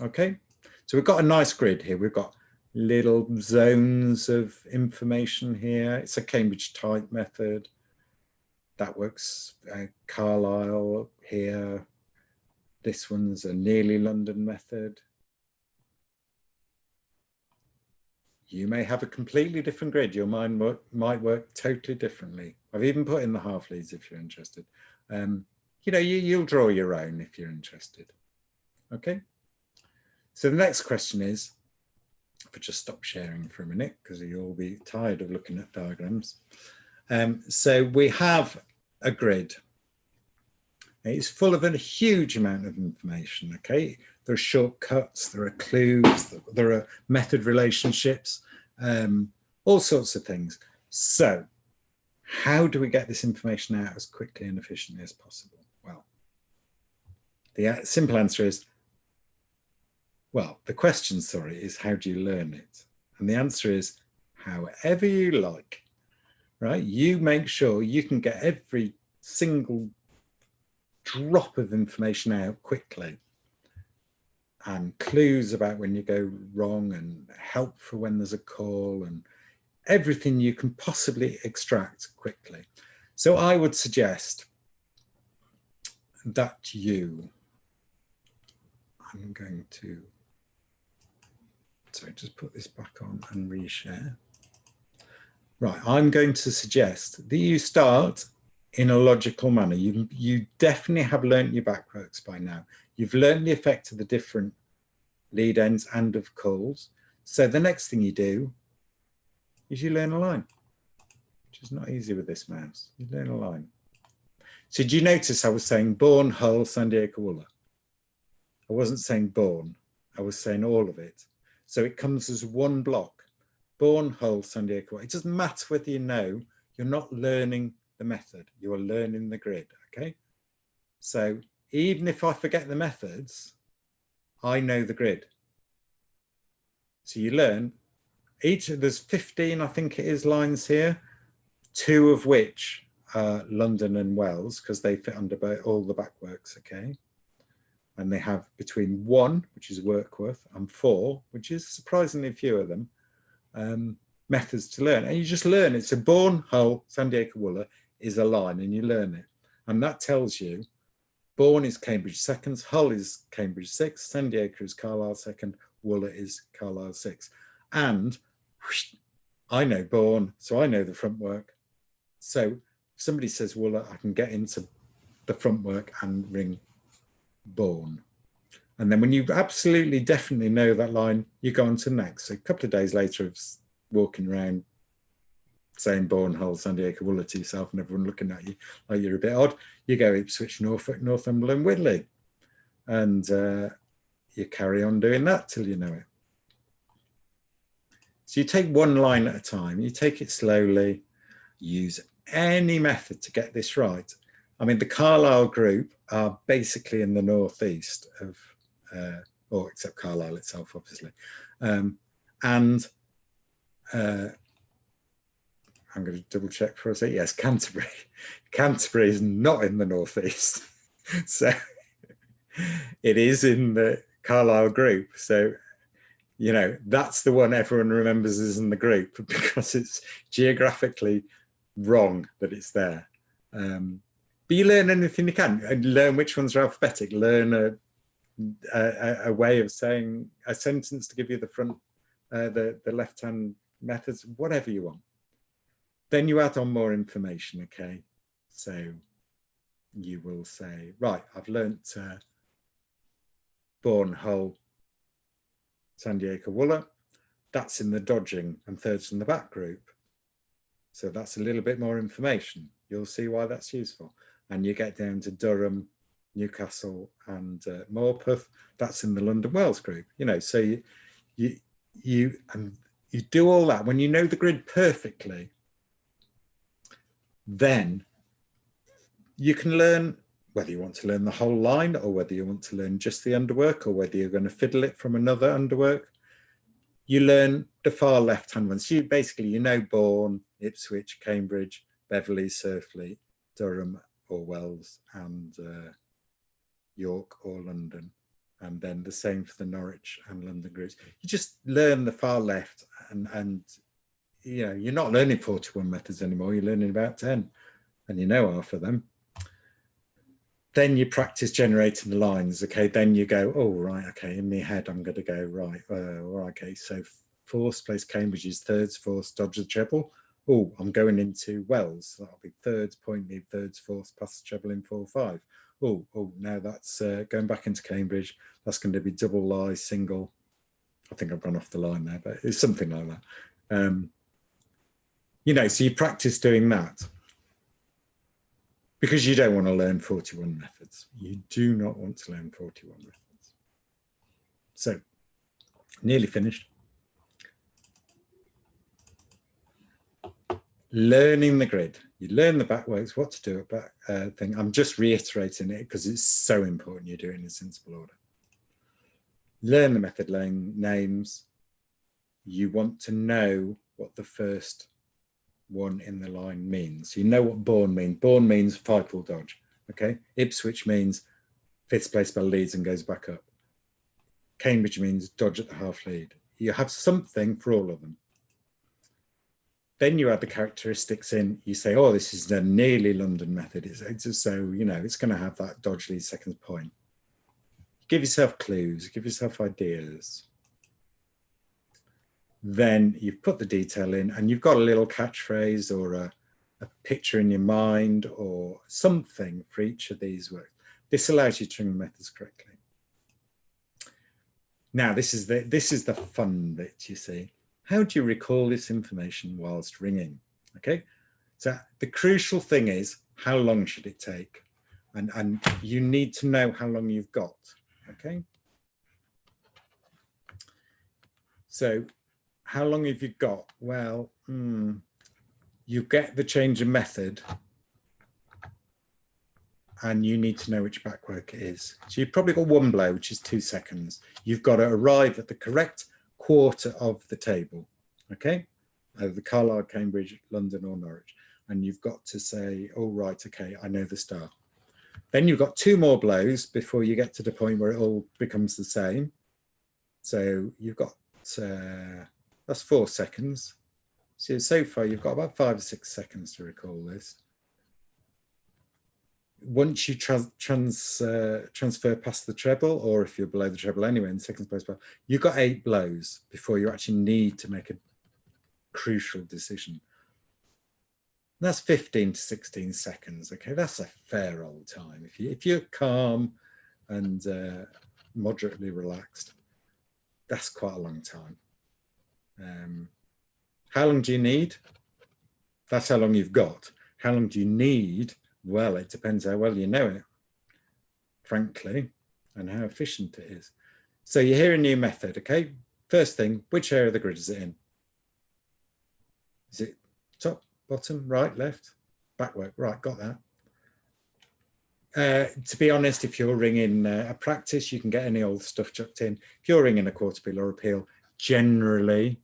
Okay, so we've got a nice grid here. We've got little zones of information here. It's a Cambridge type method. That works. Carlisle here. This one's a nearly London method. You may have a completely different grid. Your mind might work totally differently. I've even put in the half leads if you're interested. You know, you'll draw your own if you're interested. Okay. So the next question is, if I just stop sharing for a minute because you'll be tired of looking at diagrams. So we have a grid. It's full of a huge amount of information, okay? There are shortcuts, there are clues, there are method relationships, all sorts of things. So how do we get this information out as quickly and efficiently as possible? Well, the simple answer is, well, the question, sorry, is how do you learn it? And the answer is however you like, right? You make sure you can get every single drop of information out quickly, and clues about when you go wrong and help for when there's a call and everything you can possibly extract quickly. So I would suggest that I'm going to, sorry, just put this back on and reshare. Right, I'm going to suggest that you start in a logical manner. You definitely have learnt your backworks by now. You've learned the effect of the different lead ends and of calls. So the next thing you do is you learn a line, which is not easy with this mouse. You learn a line. So did you notice I was saying Bourne, Hull, San Diego, Wooler? I wasn't saying Bourne, I was saying all of it. So it comes as one block. Bourne, Hull, San Diego. It doesn't matter whether you know, you're not learning the method, you are learning the grid, okay? So even if I forget the methods, I know the grid. So you learn there's 15, I think it is, lines here, 2 of which are London and Wells because they fit under all the backworks, okay? And they have between 1, which is Workworth, and 4, which is surprisingly few of them, methods to learn. And you just learn. It's a Bourne, Hull, San Diego, Wooler is a line, and you learn it. And that tells you Bourne is Cambridge seconds, Hull is Cambridge 6, Sandiacre is Carlisle second, Wooler is Carlisle 6. And whoosh, I know Bourne, so I know the front work. So if somebody says Wooler, I can get into the front work and ring Bourne. And then when you absolutely definitely know that line, you go on to the next. So a couple of days later of walking around saying Bourne, Hull, Sandiacre, Wooler to yourself and everyone looking at you like you're a bit odd, you go Ipswich, Norfolk, Northumberland, Whitley. And you carry on doing that till you know it. So you take one line at a time, you take it slowly, use any method to get this right. I mean, the Carlisle group are basically in the northeast of, or except Carlisle itself, obviously. I'm going to double check for a second. Yes, Canterbury. Canterbury is not in the northeast. So it is in the Carlisle group. So, you know, that's the one everyone remembers is in the group because it's geographically wrong that it's there. But you learn anything you can, and learn which ones are alphabetic, learn a way of saying a sentence to give you the front, the left-hand methods, whatever you want. Then you add on more information, okay? So you will say, right, I've learnt Bourne, Hull, Sandiacre, Wooler. That's in the dodging and thirds in the back group. So that's a little bit more information. You'll see why that's useful. And you get down to Durham, Newcastle and Morpeth. That's in the London Wales group. You know, so you do all that. When you know the grid perfectly, then you can learn whether you want to learn the whole line or whether you want to learn just the underwork or whether you're going to fiddle it from another underwork. You learn the far left-hand ones. So basically, you know Bourne, Ipswich, Cambridge, Beverley, Surfleet, Durham or Wells, and York or London. And then the same for the Norwich and London groups. You just learn the far left and you know, you're not learning 41 methods anymore. You're learning about 10 and you know half of them. Then you practice generating the lines. Okay, then you go, oh, right, okay, in my head, I'm going to go, right, okay, so fourth place Cambridge is thirds, fourths, dodge the treble. Oh, I'm going into Wells. That'll be thirds, point me, thirds, fourths, pass the treble in 4-5. Oh, now that's going back into Cambridge. That's going to be double lie, single. I think I've gone off the line there, but it's something like that. You know, so you practice doing that. Because you don't want to learn 41 methods. You do not want to learn 41 methods. So, nearly finished. Learning the grid. You learn the backworks, what to do about thing. I'm just reiterating it because it's so important you do it in a sensible order. Learn the method names. You want to know what the first one in the line means. You know what Bourne means. Bourne means 5-pull dodge. Okay. Ipswich means 5th place by leads and goes back up. Cambridge means dodge at the half lead. You have something for all of them. Then you add the characteristics in. You say, oh, this is a nearly London method. It's so, you know, it's going to have that dodge lead seconds point. Give yourself clues, give yourself ideas. Then you've put the detail in and you've got a little catchphrase or a picture in your mind or something for each of these words. This allows you to ring methods correctly. Now, this is the fun bit, you see. How do you recall this information whilst ringing? Okay, so the crucial thing is, how long should it take? And you need to know how long you've got, okay? So how long have you got? Well, you get the change of method and you need to know which backwork it is. So you've probably got one blow, which is 2 seconds. You've got to arrive at the correct quarter of the table, okay? Either the Carlisle, Cambridge, London or Norwich. And you've got to say, oh, right, okay, I know the star. Then you've got 2 more blows before you get to the point where it all becomes the same. So you've got, that's 4 seconds. So far you've got about 5 or 6 seconds to recall this. once you transfer past the treble, or if you're below the treble anyway in second place bar, you've got 8 blows before you actually need to make a crucial decision. And that's 15 to 16 seconds. Okay, that's a fair old time. If you're calm and moderately relaxed, that's quite a long time. How long do you need? That's how long you've got. How long do you need? Well, it depends how well you know it, frankly, and how efficient it is. So you hear a new method, okay? First thing, which area of the grid is it in? Is it top, bottom, right, left? Backwork, right, got that. To be honest, if you're ringing a practice, you can get any old stuff chucked in. If you're ringing a quarter peel or a peel, generally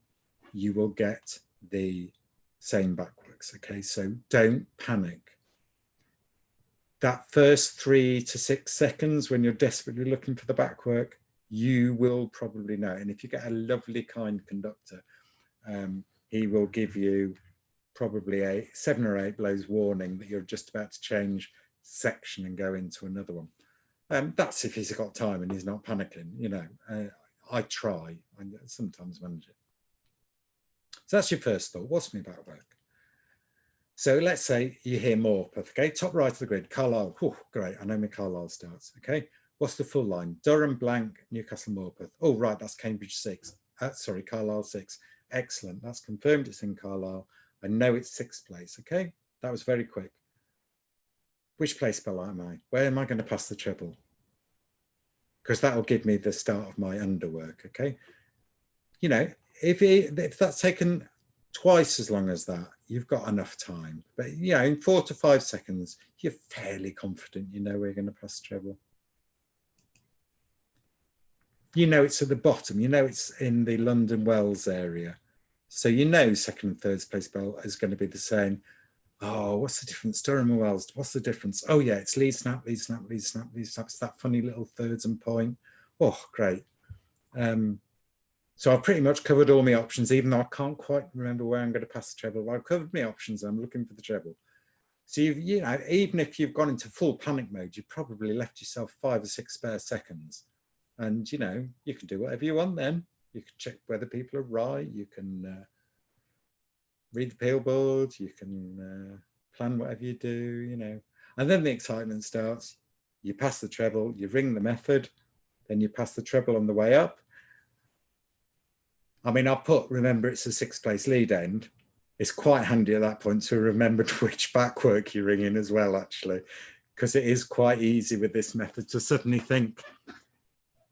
you will get the same backworks, okay? So don't panic. That first 3 to 6 seconds when you're desperately looking for the backwork, you will probably know. And if you get a lovely, kind conductor, he will give you probably a 7 or 8 blows warning that you're just about to change section and go into another one. That's if he's got time and he's not panicking, you know. I try, I sometimes manage it. So that's your first thought. What's my backwork? So let's say you hear Morpeth, okay? Top right of the grid, Carlisle. Oh, great, I know my Carlisle starts, okay? What's the full line? Durham, Blank, Newcastle, Morpeth. Oh, right, that's Cambridge 6. Sorry, Carlisle 6. Excellent, that's confirmed it's in Carlisle. I know it's 6th place, okay? That was very quick. Which place spell am I? Where am I going to pass the treble? Because that will give me the start of my underwork, okay? You know, if that's taken twice as long as that, you've got enough time. But, you know, in 4 to 5 seconds, you're fairly confident you know where you're going to pass treble. You know it's at the bottom. You know it's in the London Wells area. So you know second and third place bell is going to be the same. Oh, what's the difference? Durham and Wells, what's the difference? Oh, yeah, it's lead snap, lead snap, lead snap, lead snap. It's that funny little thirds and point. Oh, great. So I've pretty much covered all my options, even though I can't quite remember where I'm going to pass the treble. I've covered my options. I'm looking for the treble. So you know, even if you've gone into full panic mode, you've probably left yourself 5 or 6 spare seconds. And, you know, you can do whatever you want then. You can check whether people are right. You can read the peel board. You can plan whatever you do, you know. And then the excitement starts. You pass the treble, you ring the method, then you pass the treble on the way up. I mean, remember it's a 6th place lead end. It's quite handy at that point to remember which backwork you ring in as well, actually, because it is quite easy with this method to suddenly think,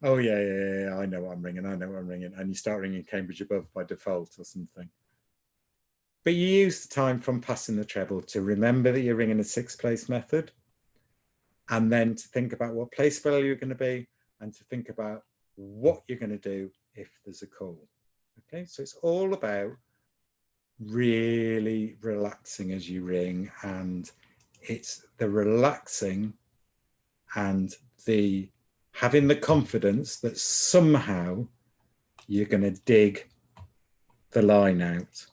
oh, yeah, I know what I'm ringing, and you start ringing Cambridge above by default or something. But you use the time from passing the treble to remember that you're ringing a 6th place method, and then to think about what place spell you're going to be, and to think about what you're going to do if there's a call. Okay, so it's all about really relaxing as you ring, and it's the relaxing and the having the confidence that somehow you're going to dig the line out,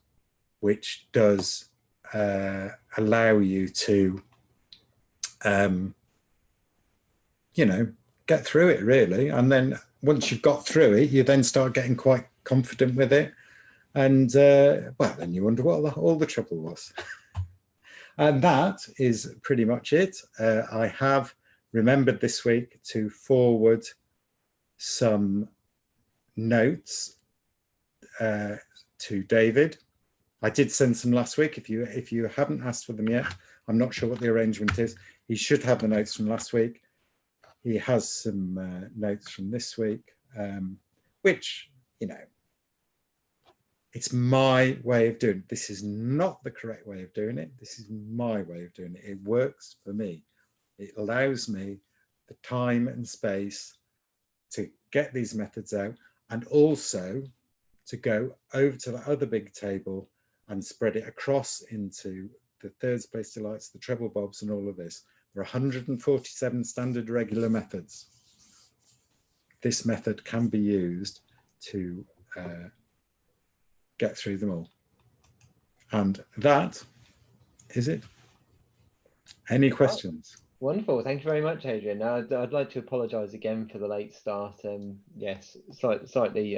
which does allow you to, you know, get through it really. And then once you've got through it, you then start getting quite confident with it. And well, then you wonder what all the trouble was. And that is pretty much it. I have remembered this week to forward some notes to David. I did send some last week. If you haven't asked for them yet, I'm not sure what the arrangement is. He should have the notes from last week. He has some notes from this week, which, you know, it's my way of doing it. This is not the correct way of doing it. This is my way of doing it. It works for me. It allows me the time and space to get these methods out, and also to go over to the other big table and spread it across into the third place delights, the treble bobs, and all of this. There are 147 standard regular methods. This method can be used to get through them all. And that is it. Any questions? Wonderful. Thank you very much, Adrian. I'd like to apologise again for the late start. Yes, slightly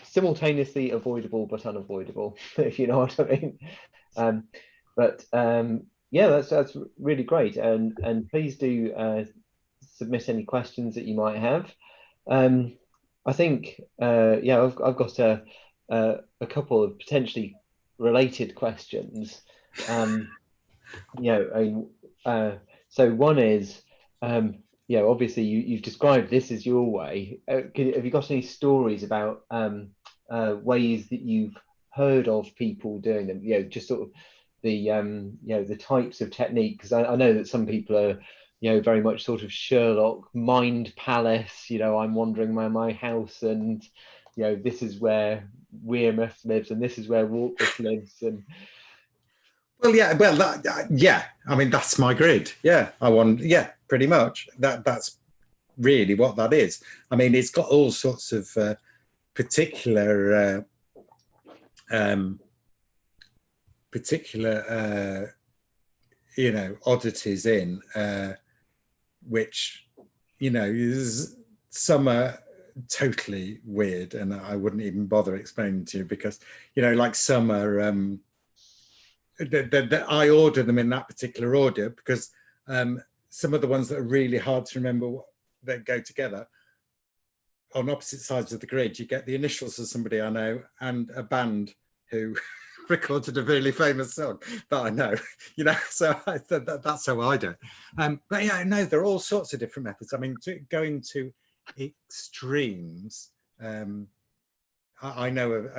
simultaneously avoidable but unavoidable, if you know what I mean. But yeah, that's really great. And please do submit any questions that you might have. I think yeah, I've got a couple of potentially related questions. You know, so one is, obviously you've described this as your way. Have you got any stories about ways that you've heard of people doing them? Just sort of the types of technique, because I know that some people are, very much sort of Sherlock mind palace. I'm wandering around my house, and this is where Wearmouth lives, and this is where Warkworth lives, and Well, yeah, well, yeah. I mean, that's my grid. Yeah, pretty much. That's really what that is. I mean, it's got all sorts of particular oddities in which some are totally weird, and I wouldn't even bother explaining to you, because like some are I order them in that particular order, because some of the ones that are really hard to remember that go together on opposite sides of the grid, you get the initials of somebody I know and a band who recorded a really famous song that I know, so that's how I do it. But yeah, no, there are all sorts of different methods. I mean, going to extremes, I know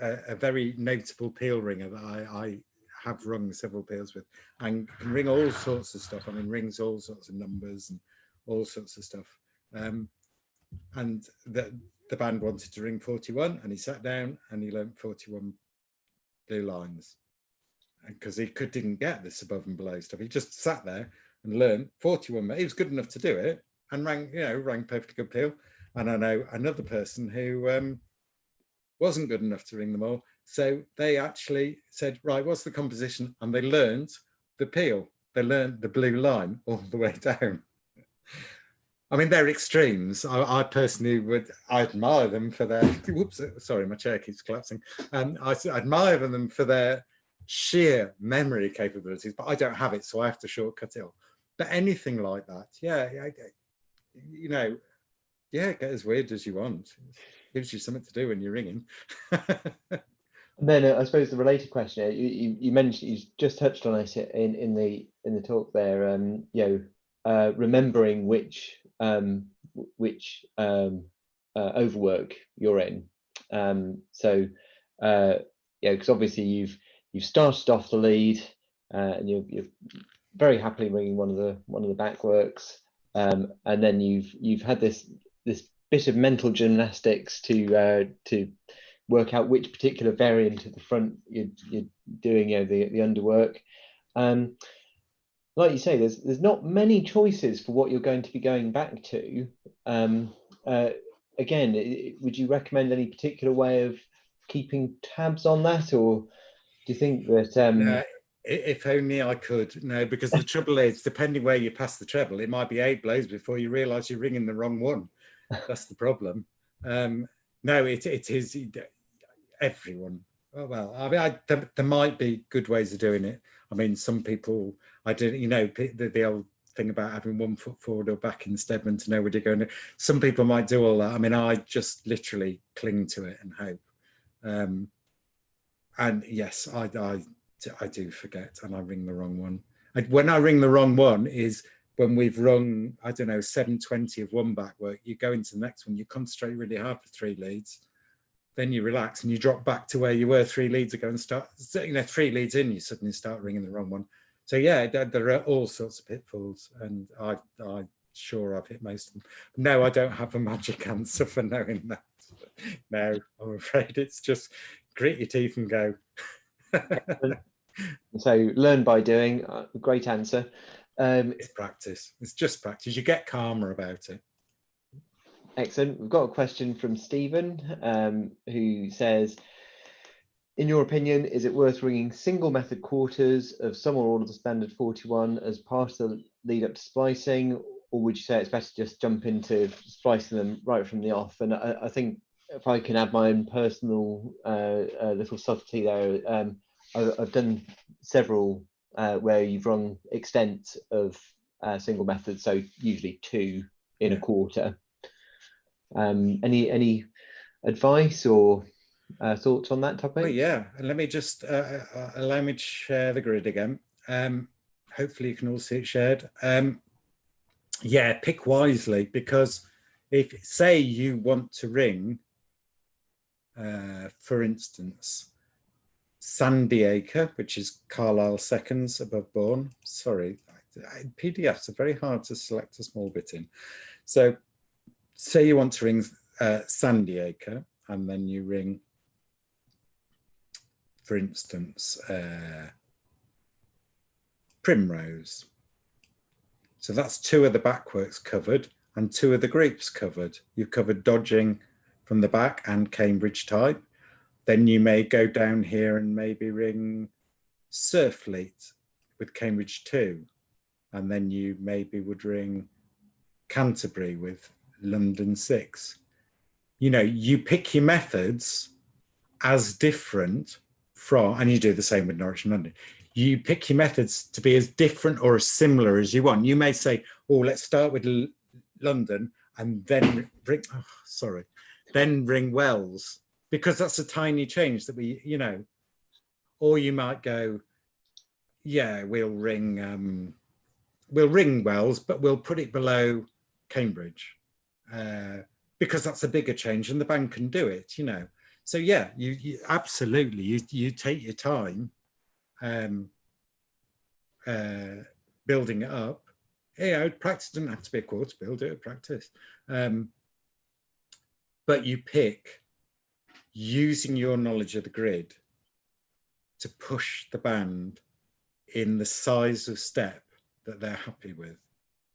a very notable peel ringer that I have rung several peels with, and can ring all sorts of stuff. I mean, rings all sorts of numbers and all sorts of stuff. And the band wanted to ring 41, and he sat down and he learnt 41 blue lines, because he didn't get this above and below stuff. He just sat there and learned 41. He was good enough to do it and rang perfectly good peel. And I know another person who wasn't good enough to ring them all, so they actually said, right, what's the composition? And they learned the peel. They learned the blue line all the way down. I mean, they're extremes. I personally I admire them for their, whoops, sorry, my chair keeps collapsing. I admire them for their sheer memory capabilities, but I don't have it, so I have to shortcut it all. But anything like that, yeah, get as weird as you want. It gives you something to do when you're ringing. And then I suppose the related question, you mentioned, you just touched on it in the talk there. Remembering which overwork you're in. Because obviously you've started off the lead, and you're very happily ringing one of the backworks, and then you've had this bit of mental gymnastics to work out which particular variant of the front you're doing, the underwork. Like you say, there's not many choices for what you're going to be going back to. Again, would you recommend any particular way of keeping tabs on that, or do you think that if only I could. No, because the trouble is, depending where you pass the treble, it might be 8 blows before you realise you're ringing the wrong one. That's the problem. No, it is everyone. Oh, well, I mean, there might be good ways of doing it. I mean, some people, the old thing about having 1 foot forward or back in the Stedman to know where you're going. Some people might do all that. I mean, I just literally cling to it and hope. And yes, I do forget, and I ring the wrong one. When I ring the wrong one is when we've rung, I don't know, 720 of one backwork. You go into the next one, you concentrate really hard for 3 leads, then you relax and you drop back to where you were 3 leads ago and start, 3 leads in, you suddenly start ringing the wrong one. So yeah, there are all sorts of pitfalls, and I'm sure I've hit most of them. No, I don't have a magic answer for knowing that. No, I'm afraid it's just grit your teeth and go. So learn by doing. Great answer. It's practice. It's just practice. You get calmer about it. Excellent. We've got a question from Stephen, who says, In your opinion, is it worth ringing single method quarters of some or all of the standard 41 as part of the lead up to splicing, or would you say it's better to just jump into splicing them right from the off? And I think if I can add my own personal little subtlety there, I've done several where you've run extent of single methods, so usually 2 in a quarter. Any advice or thoughts on that topic? Well, yeah, and let me just allow me to share the grid again. Hopefully you can all see it shared. Yeah, pick wisely, because if, say, you want to ring, for instance, Sandy Acre, which is Carlisle seconds above Bourne. Sorry, PDFs are very hard to select a small bit in. So say you want to ring Sandy Acre, and then you ring, for instance, Primrose. So that's 2 of the backworks covered and 2 of the groups covered. You've covered dodging from the back and Cambridge type. Then you may go down here and maybe ring Surfleet with Cambridge 2. And then you maybe would ring Canterbury with London 6. You know, you pick your methods as different from, and you do the same with Norwich and London. You pick your methods to be as different or as similar as you want. You may say, oh, let's start with London and then then ring Wells, because that's a tiny change that we, you know. Or you might go, yeah, we'll ring Wells, but we'll put it below Cambridge, because that's a bigger change and the band can do it, you know. So yeah, you absolutely, you take your time building it up. Yeah, practice doesn't have to be a quarter build, do it practice. But you pick, using your knowledge of the grid, to push the band in the size of step that they're happy with,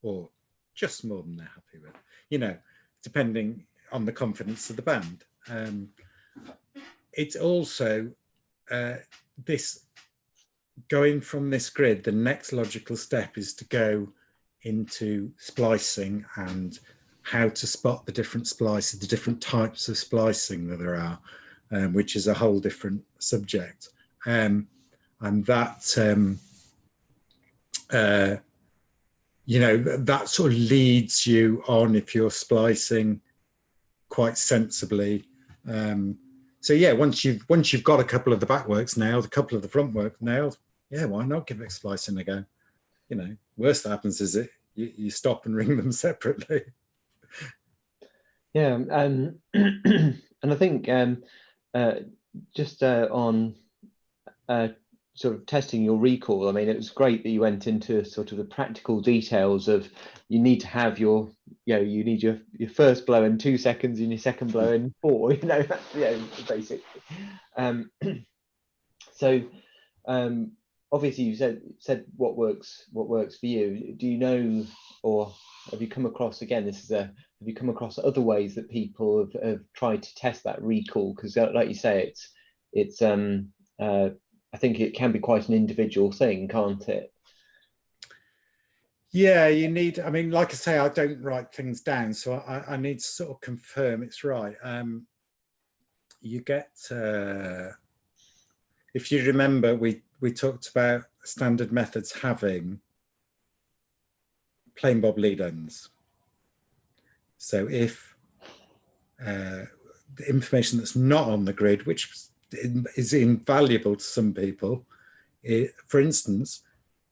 or just more than they're happy with, you know, depending on the confidence of the band. It's also this, going from this grid, the next logical step is to go into splicing and how to spot the different splices, the different types of splicing that there are, which is a whole different subject. And that, you know, that sort of leads you on if you're splicing quite sensibly. So yeah, once you've got a couple of the backworks nailed, a couple of the front work nailed, yeah, why not give it splicing a go? You know, worst that happens is you stop and ring them separately. Yeah, and I think just on sort of testing your recall, I mean, it was great that you went into sort of the practical details of, you need to have your, you know, you need your first blow in 2 seconds and your second blow in 4, you know, that's, you know, basically. So obviously you said what works for you. Do you know, or have you come across, again, have you come across other ways that people have tried to test that recall? Because like you say, it's I think it can be quite an individual thing, can't it? Yeah, you need, I mean, like I say, I don't write things down, so I need to sort of confirm it's right. You get, if you remember, we talked about standard methods having plain bob lead ends. So if the information that's not on the grid, which is invaluable to some people, for instance,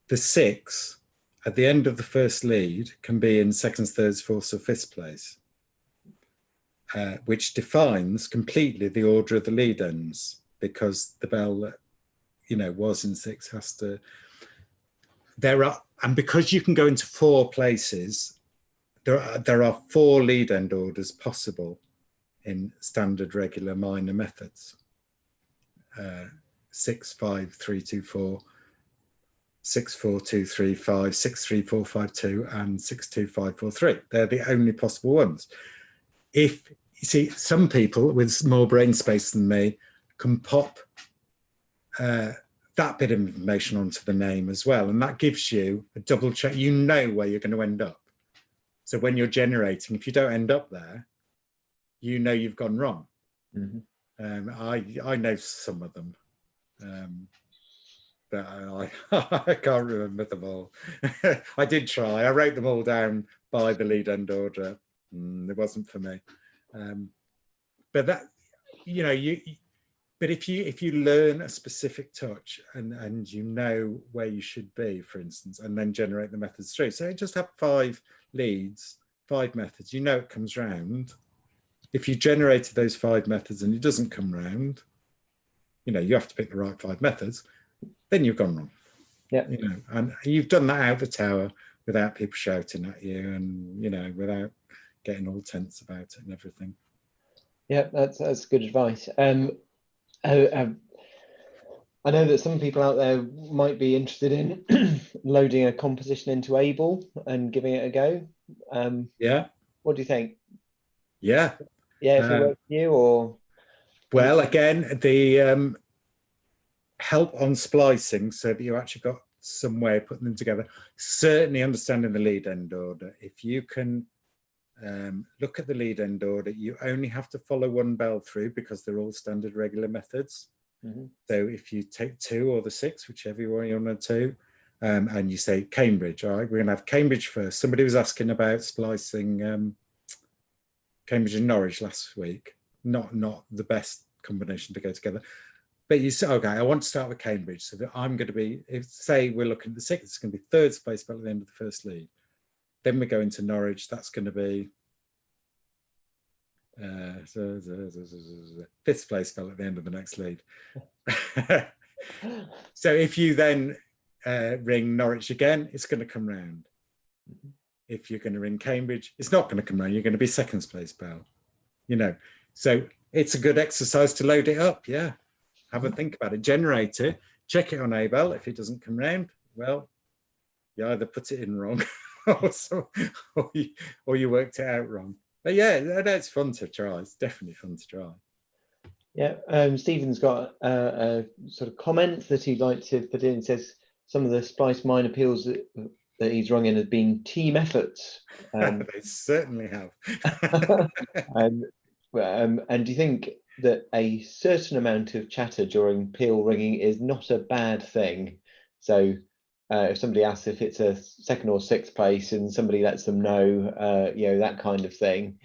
the 6 at the end of the first lead can be in seconds, thirds, fourths, or fifth place, which defines completely the order of the lead ends, because the bell that, you know, was in 6 has to, and because you can go into 4 places, there are 4 lead end orders possible in standard regular minor methods. 6, 5, 3, 2, 4, 6, 4, 2, 3, 5, 6, 3, 4, 5, 2, and 6, 2, 5, 4, 3. They're the only possible ones. If you see, some people with more brain space than me can pop that bit of information onto the name as well. And that gives you a double check. You know where you're going to end up. So when you're generating, if you don't end up there, you know you've gone wrong. I know some of them, but I can't remember them all. I did try. I wrote them all down by the lead end order. It wasn't for me. But that, you know, but if you learn a specific touch and you know where you should be, for instance, and then generate the methods through. So just have 5 leads, 5 methods, you know it comes round. If you generated those 5 methods and it doesn't come round, you know, you have to pick the right 5 methods, then you've gone wrong. Yeah. You know, and you've done that out the tower without people shouting at you and, you know, without getting all tense about it and everything. Yeah, that's good advice. I know that some people out there might be interested in loading a composition into Able and giving it a go. Yeah. What do you think? Yeah. Yeah, if it works for you, or? Well, again, the help on splicing so that you actually got some way of putting them together. Certainly understanding the lead end order. If you can look at the lead end order, you only have to follow one bell through because they're all standard regular methods. So if you take 2 or the 6, whichever one you want to do, and you say Cambridge, all right, we're going to have Cambridge first. Somebody was asking about splicing Cambridge and Norwich last week. Not the best combination to go together. But you say, okay, I want to start with Cambridge. So that I'm going to be, if say we're looking at the 6th, it's going to be 3rd space bell at the end of the first lead. Then we go into Norwich, that's going to be 5th place bell at the end of the next lead. So if you then ring Norwich again, it's going to come round. If you're going to ring Cambridge, it's not going to come round. You're going to be 2nd place bell. You know, so it's a good exercise to load it up. Yeah, have a think about it, generate it, check it on Able. If it doesn't come round, well, you either put it in wrong or you worked it out wrong. But yeah, it's fun to try. It's definitely fun to try. Yeah, Stephen's got a sort of comment that he'd like to put in. Says some of the splice mine appeals that he's rung in have been team efforts. They certainly have. And do you think that a certain amount of chatter during peel ringing is not a bad thing? So if somebody asks if it's a 2nd or 6th place and somebody lets them know, you know, that kind of thing.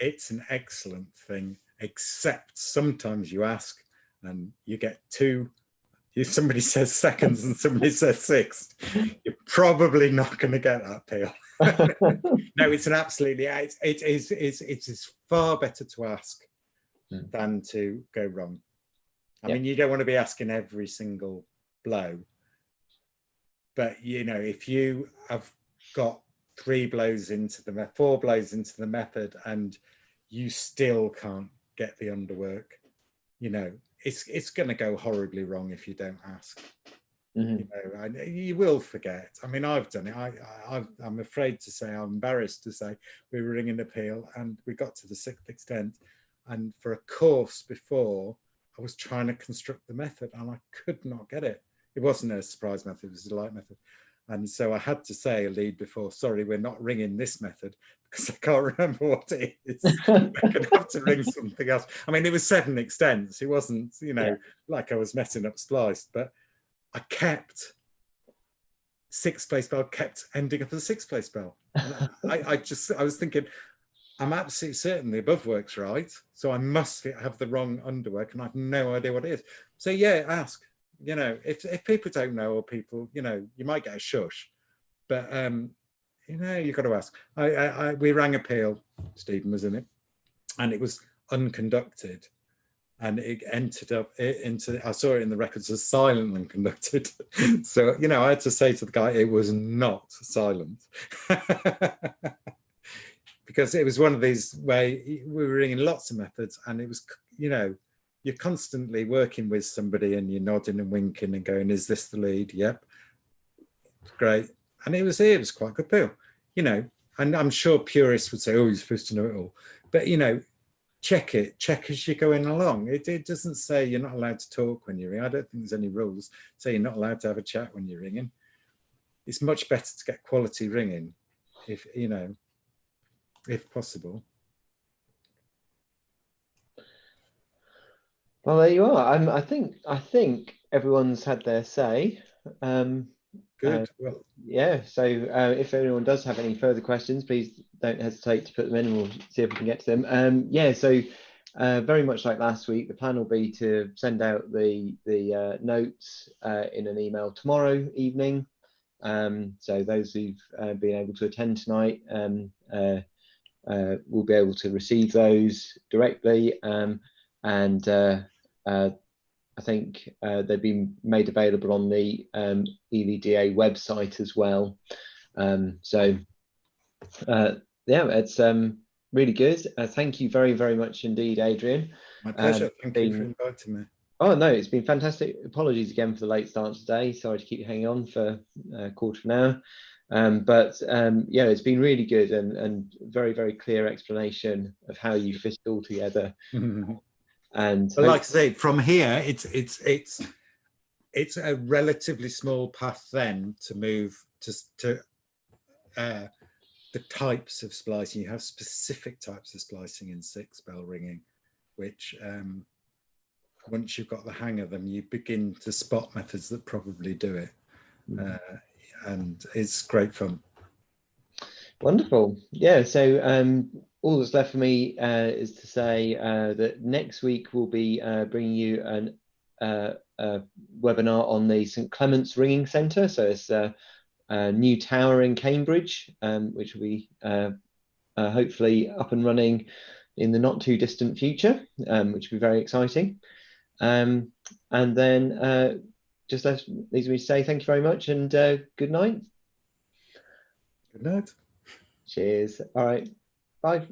It's an excellent thing, except sometimes you ask and you get 2. If somebody says 2nds and somebody says 6th, you're probably not going to get that peel. No, it's an absolutely, it is far better to ask than to go wrong. I mean, you don't want to be asking every single blow, but you know, if you have got 3 blows into the 4 blows into the method and you still can't get the underwork, you know, it's going to go horribly wrong if you don't ask. You know, and you will forget. I mean, I've done it. I'm afraid to say, I'm embarrassed to say, we were ringing appeal and we got to the 6th extent, and for a course before, I was trying to construct the method and I could not get it. It wasn't a surprise method, it was a delight method. And so I had to say a lead before, sorry, we're not ringing this method because I can't remember what it is. I'm going to have to ring something else. I mean, it was 7 extents. It wasn't, you know, like I was messing up spliced, but I kept 6th place bell, kept ending up as a 6th place bell. I was thinking, I'm absolutely certain the above works right, so I must have the wrong underwork and I have no idea what it is. So yeah, ask. You know, if people don't know, or people, you know, you might get a shush, but you know, you've got to ask. We rang appeal, Stephen was in it, and it was unconducted, and it entered up into, I saw it in the records as silent unconducted. So, you know, I had to say to the guy, it was not silent. Because it was one of these where we were ringing lots of methods, and it was, you know, you're constantly working with somebody and you're nodding and winking and going, is this the lead? Yep. Great. And it was quite a good peel, you know, and I'm sure purists would say, oh, you're supposed to know it all. But, you know, check as you're going along. It doesn't say you're not allowed to talk when you ring. I don't think there's any rules say you're not allowed to have a chat when you're ringing. It's much better to get quality ringing, if if possible. Well, there you are. I think everyone's had their say. Good. Well, yeah. So if anyone does have any further questions, please don't hesitate to put them in, and we'll see if we can get to them. Yeah. So very much like last week, the plan will be to send out the notes in an email tomorrow evening. So those who've been able to attend tonight will be able to receive those directly, and I think they've been made available on the EVDA website as well. So yeah, it's really good. Thank you very, very much indeed, Adrian. my pleasure. Thank you for inviting me. Oh no, it's been fantastic. Apologies again for the late start today. Sorry to keep you hanging on for a quarter of an hour. But yeah, it's been really good and very, very clear explanation of how you fit it all together. And but like I say, from here, it's a relatively small path then to move to the types of splicing. You have specific types of splicing in 6-bell ringing, which once you've got the hang of them, you begin to spot methods that probably do it. And it's great fun. Wonderful. Yeah, so all that's left for me is to say that next week we'll be bringing you a webinar on the St Clement's Ringing Centre. So it's a new tower in Cambridge, which will be hopefully up and running in the not too distant future, which will be very exciting. And then just leaves me to say thank you very much and good night. Good night. Cheers. All right. Bye.